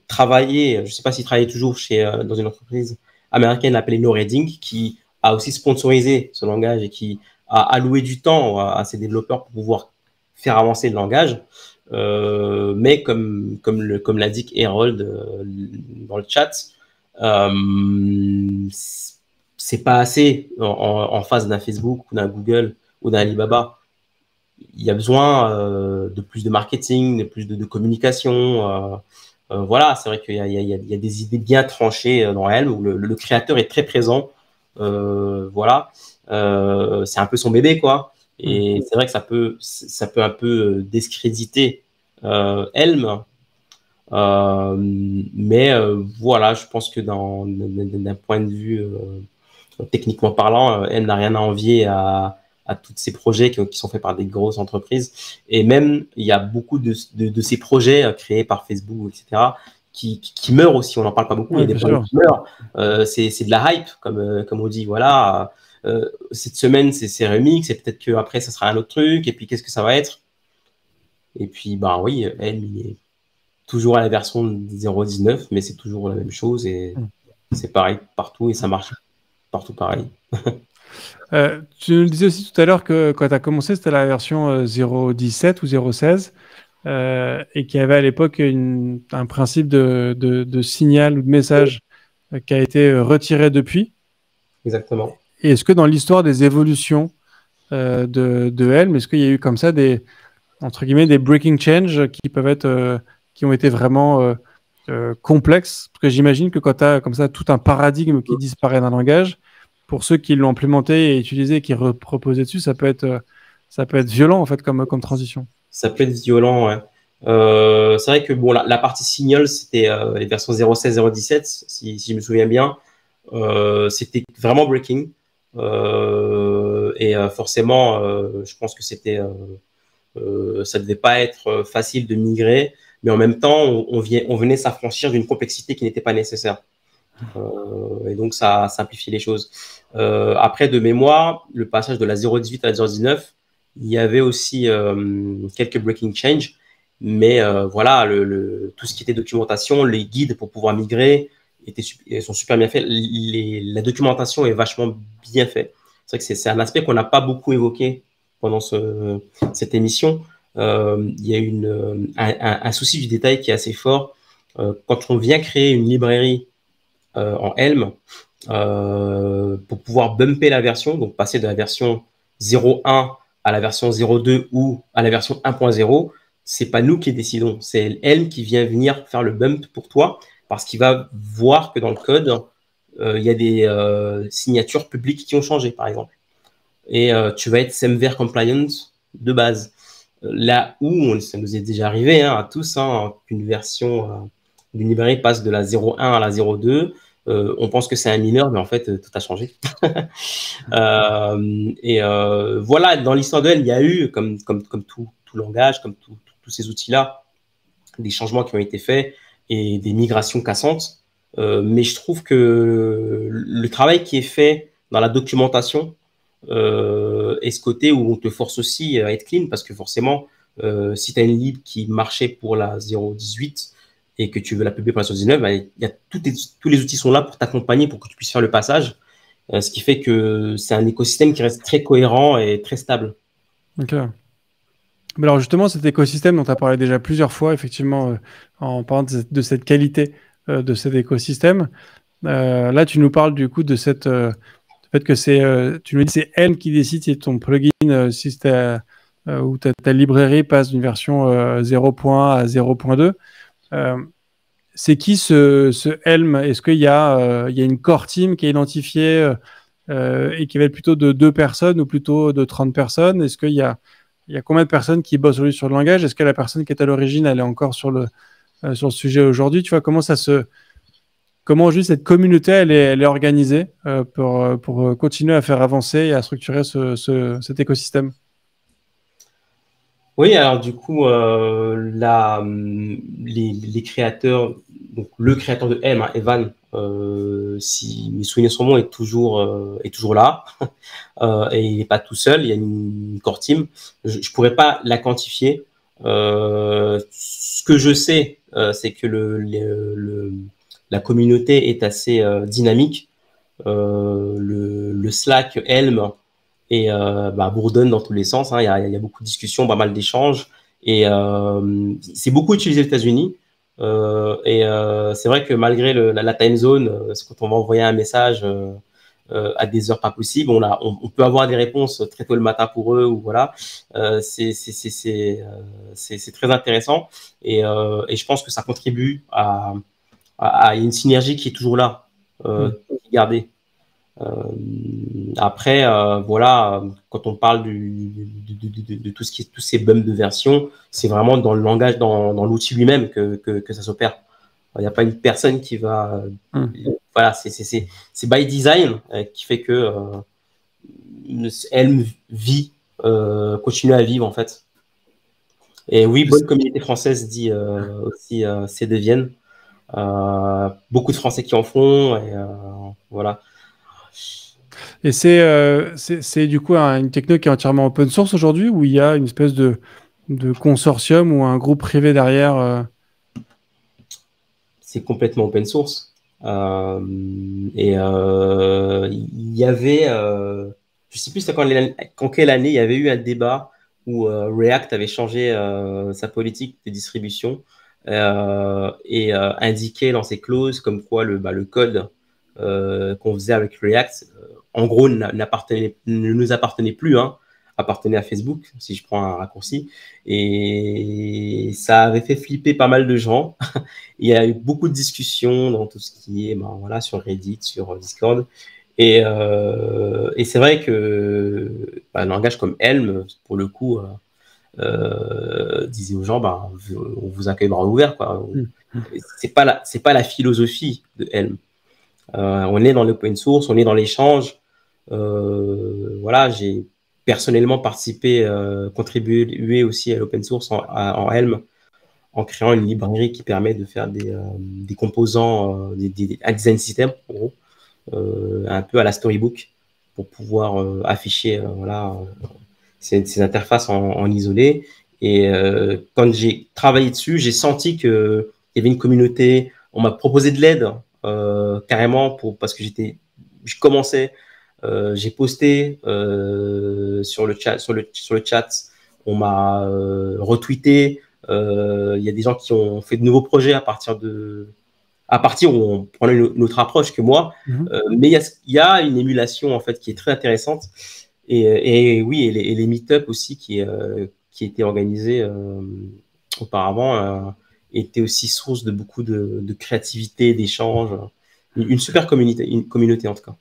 travaillé, je sais pas s'ils travaillent toujours dans une entreprise américaine appelée NoReading qui a aussi sponsorisé ce langage et qui à allouer du temps à ces développeurs pour pouvoir faire avancer le langage. Mais comme l'a dit Herold dans le chat, c'est pas assez en face d'un Facebook ou d'un Google ou d'un Alibaba. Il y a besoin de plus de marketing, de plus de communication. Voilà, c'est vrai qu'il y a des idées bien tranchées dans Helm où le créateur est très présent. Voilà. C'est un peu son bébé, quoi. Et c'est vrai que ça peut un peu discréditer Helm. Mais voilà, je pense que d'un point de vue techniquement parlant, Helm n'a rien à envier à tous ces projets qui sont faits par des grosses entreprises. Et même, il y a beaucoup de ces projets créés par Facebook, etc., qui meurent aussi. On n'en parle pas beaucoup. Il y a des projets qui meurent. C'est de la hype, comme on dit. Voilà. Cette semaine, c'est remix, et peut-être qu'après, ça sera un autre truc, et puis qu'est-ce que ça va être? Et puis, oui, il est toujours à la version 0.19, mais c'est toujours la même chose, et c'est pareil partout, et ça marche partout pareil. Tu nous disais aussi tout à l'heure que quand tu as commencé, c'était la version 0.17 ou 0.16, et qu'il y avait à l'époque un principe de signal ou de message qui a été retiré depuis. Exactement. Et est-ce que dans l'histoire des évolutions de Helm, est-ce qu'il y a eu comme ça entre guillemets, des breaking change qui ont été vraiment complexes? Parce que j'imagine que quand tu as comme ça tout un paradigme qui disparaît d'un langage, pour ceux qui l'ont implémenté et utilisé, qui reposaient dessus, ça peut être violent en fait comme transition. Ça peut être violent, ouais. C'est vrai que bon, la partie Signal, c'était les versions 0.16, 0.17, si je me souviens bien. C'était vraiment breaking. Forcément, je pense que ça devait pas être facile de migrer, mais en même temps, on venait s'affranchir d'une complexité qui n'était pas nécessaire. Et donc, ça simplifie les choses. Après, de mémoire, le passage de la 0.18 à la 0.19, il y avait aussi quelques breaking change, mais voilà, tout ce qui était documentation, les guides pour pouvoir migrer sont super bien faits. La documentation est vachement bien faite. C'est vrai que c'est un aspect qu'on n'a pas beaucoup évoqué pendant cette émission. Il y a un souci du détail qui est assez fort. Quand on vient créer une librairie en Helm, pour pouvoir bumper la version, donc passer de la version 0.1 à la version 0.2 ou à la version 1.0, c'est pas nous qui décidons, c'est Helm qui vient venir faire le bump pour toi, parce qu'il va voir que dans le code, il y a des signatures publiques qui ont changé, par exemple. Et tu vas être SEMVer compliant de base. Là où, ça nous est déjà arrivé à tous, qu'une version d'une librairie passe de la 0.1 à la 0.2, on pense que c'est un mineur, mais en fait, tout a changé. Voilà, dans l'histoire de Helm, il y a eu, comme tout langage, comme tous ces outils-là, des changements qui ont été faits et des migrations cassantes. Mais je trouve que le travail qui est fait dans la documentation est ce côté où on te force aussi à être clean, parce que forcément, si tu as une lib qui marchait pour la 0.18 et que tu veux la publier pour la 0.19, bah, tous les outils sont là pour t'accompagner, pour que tu puisses faire le passage, ce qui fait que c'est un écosystème qui reste très cohérent et très stable. Ok. Mais alors justement, cet écosystème dont tu as parlé déjà plusieurs fois, effectivement, en parlant de cette qualité de cet écosystème, là tu nous parles du coup de cette fait que tu nous dis c'est Helm qui décide si ton plugin, si ou ta librairie passe d'une version 0.1 à 0.2. C'est qui ce Helm? Est-ce qu'il y a une core team qui est identifiée et qui va être plutôt de 2 personnes ou plutôt de 30 personnes? Est-ce qu'il y a combien de personnes qui bossent sur le langage? Est-ce que la personne qui est à l'origine, elle est encore sur le sujet aujourd'hui? Tu vois, comment juste cette communauté elle est organisée pour continuer à faire avancer et à structurer cet écosystème? Oui, alors du coup, les créateurs, donc le créateur de Helm, Evan, si mes souvenirs sont bons, est toujours là. Et il n'est pas tout seul, il y a une core team. Je pourrais pas la quantifier. Ce que je sais, c'est que la communauté est assez dynamique. Le Slack Helm bourdonne dans tous les sens. Il y a beaucoup de discussions, pas mal d'échanges. Et c'est beaucoup utilisé aux États-Unis. C'est vrai que malgré la time zone, quand on va envoyer un message à des heures pas possibles, on peut avoir des réponses très tôt le matin pour eux, ou voilà. C'est très intéressant, et je pense que ça contribue à une synergie qui est toujours là, gardée. Après, voilà, quand on parle de tout ce qui est tous ces bumps de version, c'est vraiment dans le langage, dans l'outil lui-même que ça s'opère. Il n'y a pas une personne qui va. Voilà, c'est by design qui fait que elle vit, continue à vivre en fait. Et oui, bonne communauté française dit aussi c'est de Vienne. Beaucoup de Français qui en font, et voilà. Et c'est du coup une techno qui est entièrement open source aujourd'hui, ou il y a une espèce de consortium ou un groupe privé derrière? C'est complètement open source. Il y avait, je sais plus quand quelle année, il y avait eu un débat où React avait changé sa politique de distribution et indiquait dans ses clauses comme quoi le code qu'on faisait avec React, en gros, ne nous appartenait plus, appartenait à Facebook, si je prends un raccourci. Et ça avait fait flipper pas mal de gens. Il y a eu beaucoup de discussions dans tout ce qui est voilà, sur Reddit, sur Discord. Et c'est vrai que un langage comme Helm, pour le coup, disait aux gens, bah, on vous accueille bras ouverts, quoi. Mm. C'est pas la philosophie de Helm. On est dans l'open source, on est dans l'échange. Voilà, j'ai personnellement participé, contribué aussi à l'open source en Helm, en créant une librairie qui permet de faire des composants, un design system, en gros, un peu à la Storybook, pour pouvoir afficher voilà, ces interfaces en isolé. Et quand j'ai travaillé dessus, j'ai senti qu'il y avait une communauté. On m'a proposé de l'aide carrément parce que je commençais. J'ai posté sur le chat. On m'a retweeté. Il y a des gens qui ont fait de nouveaux projets à partir où on prenait une autre approche que moi. Mais il y a une émulation en fait qui est très intéressante. Et oui, et les meet-up aussi qui étaient organisés auparavant étaient aussi source de beaucoup de créativité, d'échanges. Une super communauté en tout cas.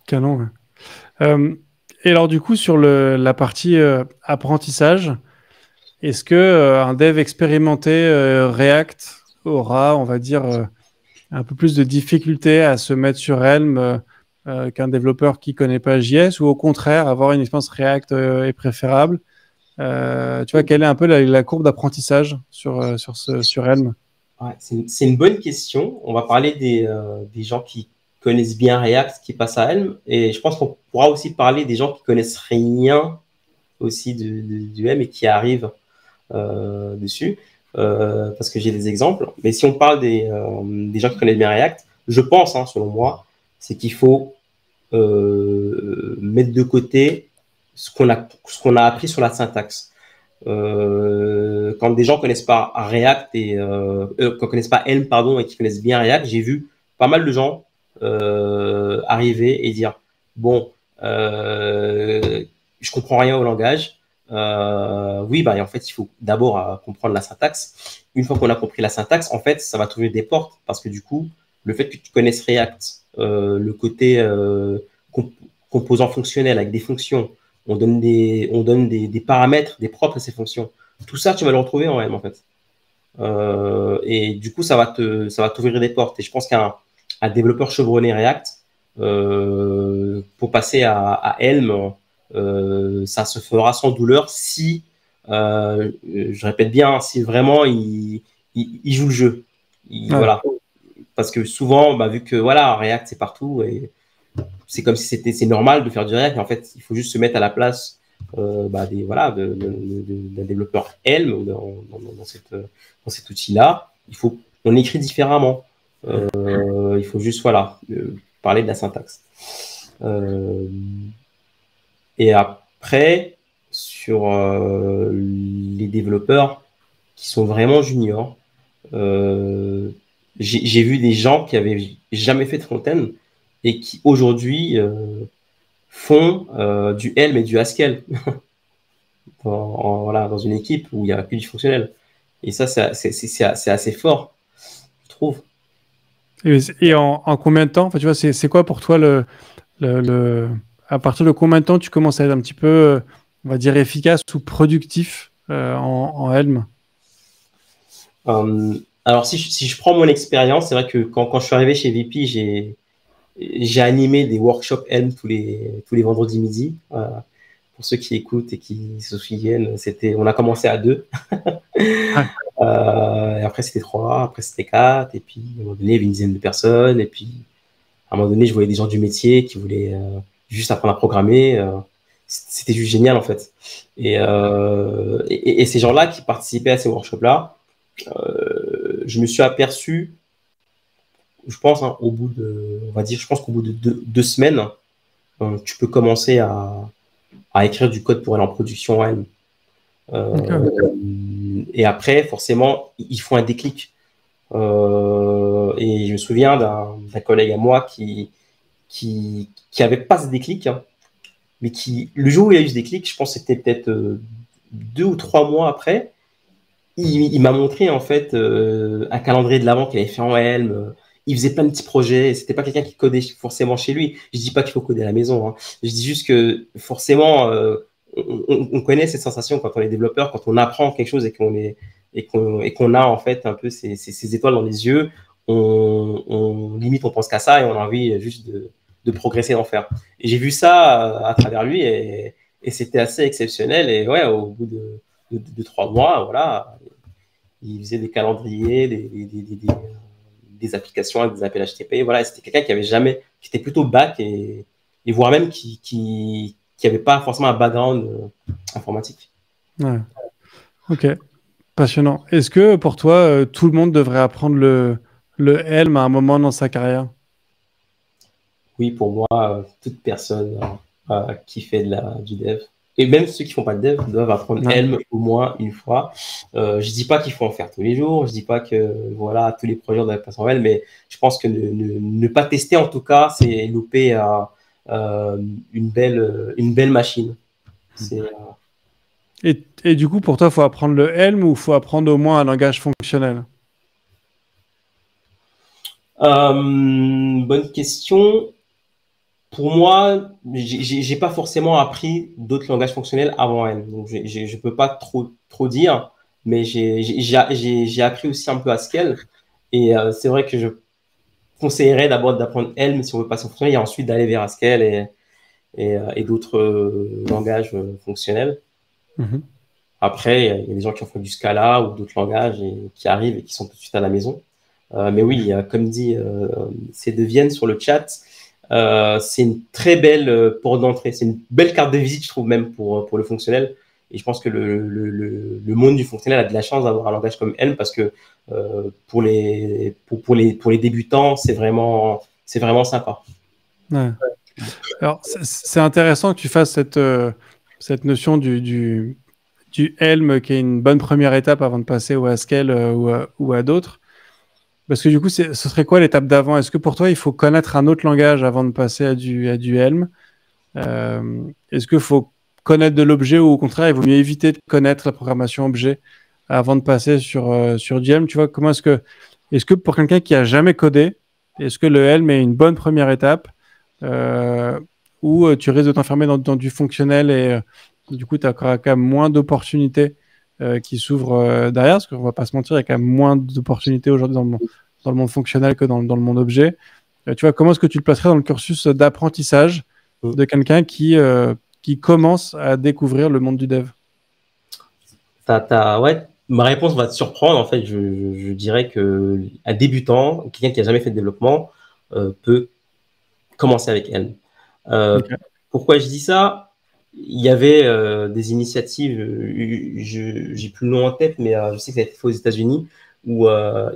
Canon. Ouais. Et alors du coup sur la partie apprentissage, est-ce que un dev expérimenté React aura, on va dire, un peu plus de difficulté à se mettre sur Helm qu'un développeur qui connaît pas JS, ou au contraire avoir une expérience React est préférable? Tu vois, quelle est un peu la courbe d'apprentissage sur Helm? Ouais, c'est une bonne question. On va parler des gens qui connaissent bien React, qui passent à Helm, et je pense qu'on pourra aussi parler des gens qui connaissent rien aussi du Helm et qui arrivent dessus, parce que j'ai des exemples. Mais si on parle des gens qui connaissent bien React, je pense, hein, selon moi, c'est qu'il faut mettre de côté ce qu'on a appris sur la syntaxe. Quand des gens connaissent pas React et connaissent pas Helm, pardon, et qui connaissent bien React, j'ai vu pas mal de gens arriver et dire bon, je comprends rien au langage. Oui, bah en fait, il faut d'abord comprendre la syntaxe. Une fois qu'on a compris la syntaxe, en fait, ça va t'ouvrir des portes parce que du coup, le fait que tu connaisses React, le côté composant fonctionnel avec des fonctions, on donne des paramètres, des propres à ces fonctions. Tout ça, tu vas le retrouver en Helm, en fait. Et du coup, ça va t'ouvrir des portes. Et je pense qu'un développeur chevronné React, pour passer à Helm, ça se fera sans douleur si, je répète bien, si vraiment il joue le jeu. Voilà. Parce que souvent, bah, vu que voilà, React c'est partout et c'est comme si c'est normal de faire du React. Mais en fait, il faut juste se mettre à la place bah, d'un développeur Helm dans cet outil-là. On écrit différemment. Il faut juste voilà parler de la syntaxe. Et après, sur les développeurs qui sont vraiment juniors, j'ai vu des gens qui avaient jamais fait de front-end et qui aujourd'hui font du Helm et du Haskell voilà, dans une équipe où il n'y a que du fonctionnel. Et ça, c'est assez fort, je trouve. Et en combien de temps? Enfin, tu vois, c'est quoi pour toi à partir de combien de temps tu commences à être un petit peu, on va dire, efficace ou productif en Helm? Alors, si je prends mon expérience, c'est vrai que quand je suis arrivé chez VP, j'ai animé des workshops Helm tous les vendredis midi. Pour ceux qui écoutent et qui se souviennent, on a commencé à 2. Et après, c'était 3, après, c'était 4. Et puis, à un moment donné, il y avait une dizaine de personnes. Et puis, à un moment donné, je voyais des gens du métier qui voulaient juste apprendre à programmer. C'était juste génial, en fait. Et ces gens-là qui participaient à ces workshops-là, je me suis aperçu, je pense, hein, au bout de, on va dire, je pense qu'au bout de 2 semaines, tu peux commencer à écrire du code pour aller en production Helm. Et après, forcément, il faut un déclic. Et je me souviens d'un collègue à moi qui avait pas ce déclic, hein, mais le jour où il a eu ce déclic, je pense que c'était peut-être 2 ou 3 mois après, il m'a montré en fait un calendrier de l'avant qu'il avait fait en Helm. Il faisait plein de petits projets. C'était pas quelqu'un qui codait forcément chez lui. Je dis pas qu'il faut coder à la maison, hein. Je dis juste que forcément, on connaît cette sensation quand on est développeur, quand on apprend quelque chose et qu'on a en fait un peu ces étoiles dans les yeux, limite on pense qu'à ça et on a envie juste de progresser, d'en faire. Et j'ai vu ça à travers lui et c'était assez exceptionnel. Et ouais, au bout de 3 mois, voilà, il faisait des calendriers, des applications avec des appels HTTP. Voilà, c'était quelqu'un qui était plutôt back et voire même qui avait pas forcément un background informatique. Ouais. Ok, passionnant. Est-ce que pour toi, tout le monde devrait apprendre le Helm à un moment dans sa carrière? Oui, pour moi, toute personne qui fait du dev, et même ceux qui font pas de dev, doivent apprendre Helm au moins une fois. Je dis pas qu'il faut en faire tous les jours, je dis pas que voilà, tous les projets doivent passer en Helm, mais je pense que ne pas tester en tout cas, c'est louper une belle machine. Et du coup, pour toi, il faut apprendre le Helm ou il faut apprendre au moins un langage fonctionnel? Bonne question. Pour moi, j'ai pas forcément appris d'autres langages fonctionnels avant Helm, donc je peux pas trop dire, mais j'ai appris aussi un peu Haskell, et c'est vrai que je conseillerais d'abord d'apprendre Helm si on veut passer au fonctionnel, et ensuite d'aller vers Haskell et d'autres langages fonctionnels. Mhm. Après, il y a des gens qui ont fait du Scala ou d'autres langages et qui arrivent et qui sont tout de suite à la maison. Mais oui, comme dit c'est de Vienne sur le chat, c'est une très belle porte d'entrée. C'est une belle carte de visite, je trouve, même pour le fonctionnel. Et je pense que le monde du fonctionnel a de la chance d'avoir un langage comme Helm parce que pour les débutants, c'est vraiment sympa. Ouais. Alors, c'est intéressant que tu fasses cette notion du Helm qui est une bonne première étape avant de passer au Haskell ou à d'autres. Parce que du coup, ce serait quoi l'étape d'avant? Est-ce que pour toi, il faut connaître un autre langage avant de passer à du Helm? Est-ce qu'il faut connaître de l'objet ou au contraire, il vaut mieux éviter de connaître la programmation objet avant de passer sur du Helm? Tu vois, est-ce que pour quelqu'un qui a jamais codé, est-ce que le Helm est une bonne première étape ou tu risques de t'enfermer dans du fonctionnel et du coup, tu as quand même moins d'opportunités qui s'ouvrent derrière, parce qu'on va pas se mentir, il y a quand même moins d'opportunités aujourd'hui dans le monde fonctionnel que dans le monde objet. Tu vois, comment est-ce que tu le placerais dans le cursus d'apprentissage de quelqu'un qui commence à découvrir le monde du dev? Ouais, ma réponse va te surprendre. En fait, je dirais que un débutant, quelqu'un qui a jamais fait de développement, peut commencer avec Helm. Okay. Pourquoi je dis ça? Il y avait des initiatives, j'ai plus le nom en tête, mais je sais que ça a été fait aux États-Unis, où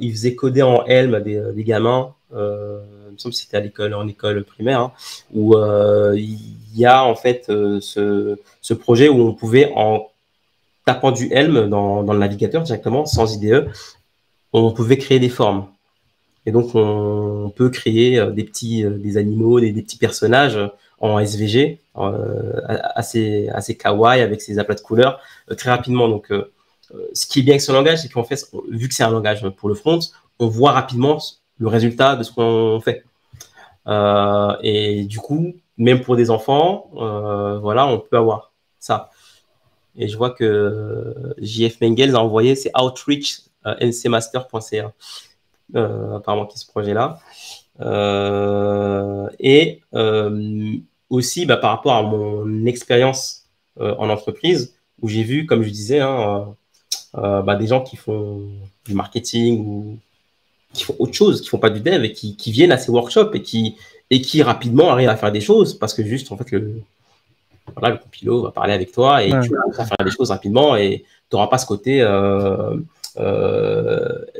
ils faisaient coder en Helm à des gamins. Il me semble que c'était en école primaire, hein, où il y a en fait ce projet où on pouvait, en tapant du Helm dans le navigateur directement, sans IDE, on pouvait créer des formes. Et donc, on peut créer des animaux, des petits personnages en SVG, assez kawaii, avec ses aplats de couleurs, très rapidement. Donc, ce qui est bien avec ce langage, c'est qu'en fait, vu que c'est un langage pour le front, on voit rapidement le résultat de ce qu'on fait. Et du coup, même pour des enfants, voilà, on peut avoir ça. Et je vois que JF Mengels a envoyé, c'est outreach.ncmaster.ca. Apparemment qui est ce projet-là. Et aussi par rapport à mon expérience en entreprise, où j'ai vu, comme je disais, hein, des gens qui font du marketing ou qui font autre chose, qui font pas du dev et qui viennent à ces workshops et qui rapidement arrivent à faire des choses parce que juste en fait le compilo va parler avec toi et tu vas faire des choses rapidement et tu n'auras pas ce côté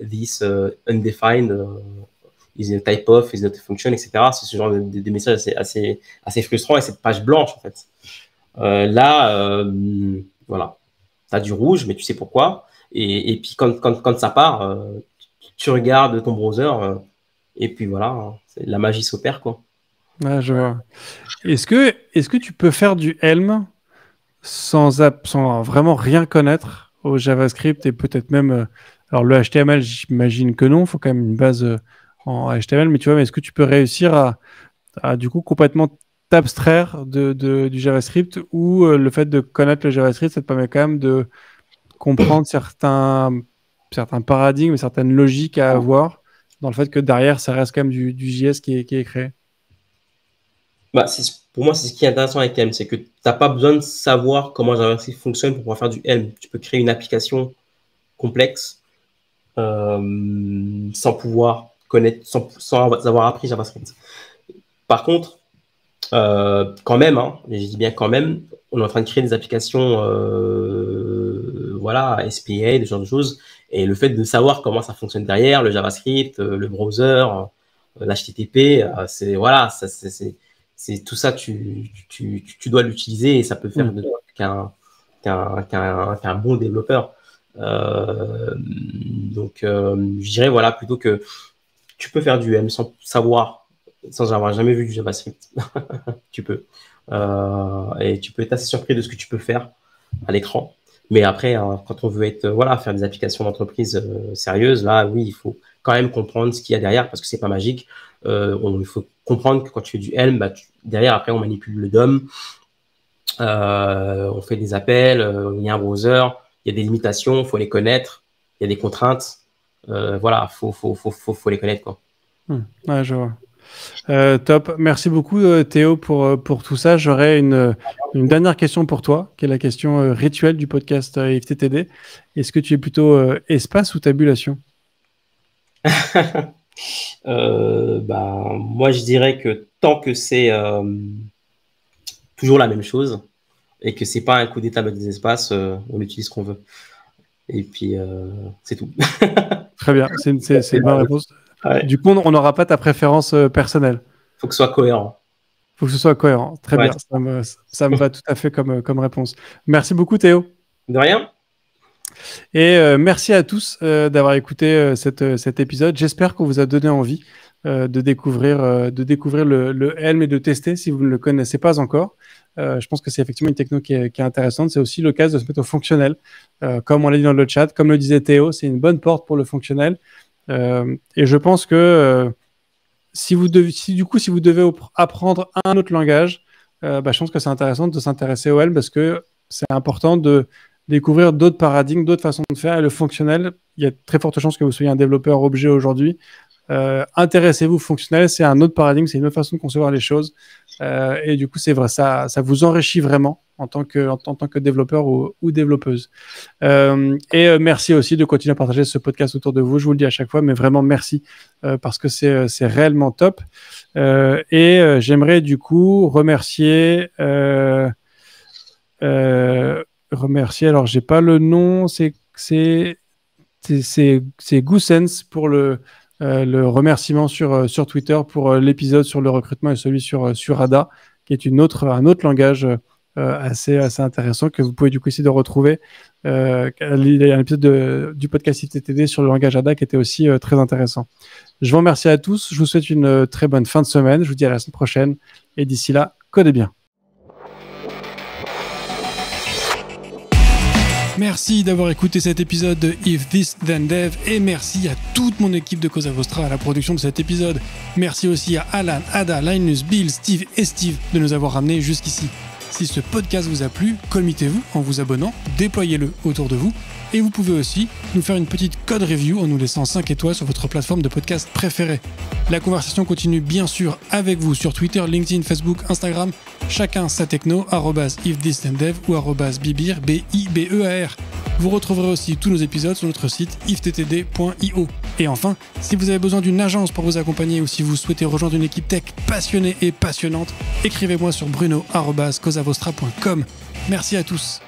this undefined is a type of, is not a function, etc. C'est ce genre de message assez frustrant et cette page blanche en fait. Là, voilà, tu as du rouge, mais tu sais pourquoi. Et puis quand ça part, tu regardes ton browser et puis voilà, hein, la magie s'opère, quoi. Ouais, je vois. Est-ce que tu peux faire du Helm sans vraiment rien connaître au JavaScript et peut-être même... alors le HTML, j'imagine que non, il faut quand même une base en HTML, mais tu vois, est-ce que tu peux réussir à du coup complètement t'abstraire du JavaScript, ou le fait de connaître le JavaScript, ça te permet quand même de comprendre certains paradigmes et certaines logiques à avoir dans le fait que derrière, ça reste quand même du JS qui est créé. Bah, pour moi, c'est ce qui est intéressant avec Helm, c'est que tu n'as pas besoin de savoir comment JavaScript fonctionne pour pouvoir faire du Helm. Tu peux créer une application complexe sans pouvoir connaître, sans avoir appris JavaScript. Par contre, quand même, hein, je dis bien quand même, on est en train de créer des applications SPA, des genres de choses, et le fait de savoir comment ça fonctionne derrière, le JavaScript, le browser, l'HTTP, c'est tout ça, tu dois l'utiliser, et ça peut faire de toi qu'un bon développeur. Donc, je dirais, plutôt que tu peux faire du M sans savoir, sans avoir jamais vu du JavaScript. Tu peux. Et tu peux être assez surpris de ce que tu peux faire à l'écran. Mais après, quand on veut faire des applications d'entreprise sérieuses, là, oui, il faut quand même comprendre ce qu'il y a derrière, parce que c'est pas magique. Il faut comprendre que quand tu fais du Helm, derrière, après, on manipule le DOM, on fait des appels, il y a un browser, il y a des limitations, il faut les connaître, il y a des contraintes. Faut les connaître, quoi. Ouais, je vois. Top. Merci beaucoup, Théo, pour tout ça. J'aurais une dernière question pour toi, qui est la question rituelle du podcast IFTTD. Est-ce que tu es plutôt espace ou tabulation? Moi, je dirais que tant que c'est toujours la même chose et que c'est pas un coup d'état avec des espaces, on utilise ce qu'on veut. Et puis, c'est tout. Très bien, c'est une bonne réponse. Ouais. Du coup, on n'aura pas ta préférence personnelle. Faut que ce soit cohérent. Faut que ce soit cohérent. Très bien, ça me va tout à fait comme réponse. Merci beaucoup, Théo. De rien. Et merci à tous d'avoir écouté cet épisode. J'espère qu'on vous a donné envie de découvrir le Helm et de tester si vous ne le connaissez pas encore. Je pense que c'est effectivement une techno qui est intéressante. C'est aussi l'occasion de se mettre au fonctionnel. Comme on l'a dit dans le chat, comme le disait Théo, c'est une bonne porte pour le fonctionnel. Et je pense que si vous devez apprendre un autre langage, je pense que c'est intéressant de s'intéresser au Helm, parce que c'est important de découvrir d'autres paradigmes, d'autres façons de faire. Et le fonctionnel, il y a très forte chance que vous soyez un développeur objet aujourd'hui. Intéressez-vous au fonctionnel, c'est un autre paradigme, c'est une autre façon de concevoir les choses. Et du coup, c'est vrai, ça vous enrichit vraiment en tant que développeur ou développeuse. Et merci aussi de continuer à partager ce podcast autour de vous. Je vous le dis à chaque fois, mais vraiment merci parce que c'est réellement top. Et j'aimerais du coup remercier. Alors j'ai pas le nom, c'est Goosense pour le remerciement sur Twitter pour l'épisode sur le recrutement et celui sur Ada, qui est un autre langage assez intéressant que vous pouvez du coup essayer de retrouver. Il y a un épisode du podcast IFTTD sur le langage Ada qui était aussi très intéressant. Je vous remercie à tous, je vous souhaite une très bonne fin de semaine, je vous dis à la semaine prochaine et d'ici là, codez bien. Merci d'avoir écouté cet épisode de If This Then Dev et merci à toute mon équipe de Cosa Vostra à la production de cet épisode. Merci aussi à Alan, Ada, Linus, Bill, Steve et Steve de nous avoir ramenés jusqu'ici. Si ce podcast vous a plu, committez-vous en vous abonnant, déployez-le autour de vous et vous pouvez aussi nous faire une petite code review en nous laissant 5 étoiles sur votre plateforme de podcast préférée. La conversation continue bien sûr avec vous sur Twitter, LinkedIn, Facebook, Instagram, chacun sa techno, @ifthisdendev ou @bibir, BIBEAR. Vous retrouverez aussi tous nos épisodes sur notre site iftttd.io. Et enfin, si vous avez besoin d'une agence pour vous accompagner ou si vous souhaitez rejoindre une équipe tech passionnée et passionnante, écrivez-moi sur bruno@cosavostra.com. Merci à tous.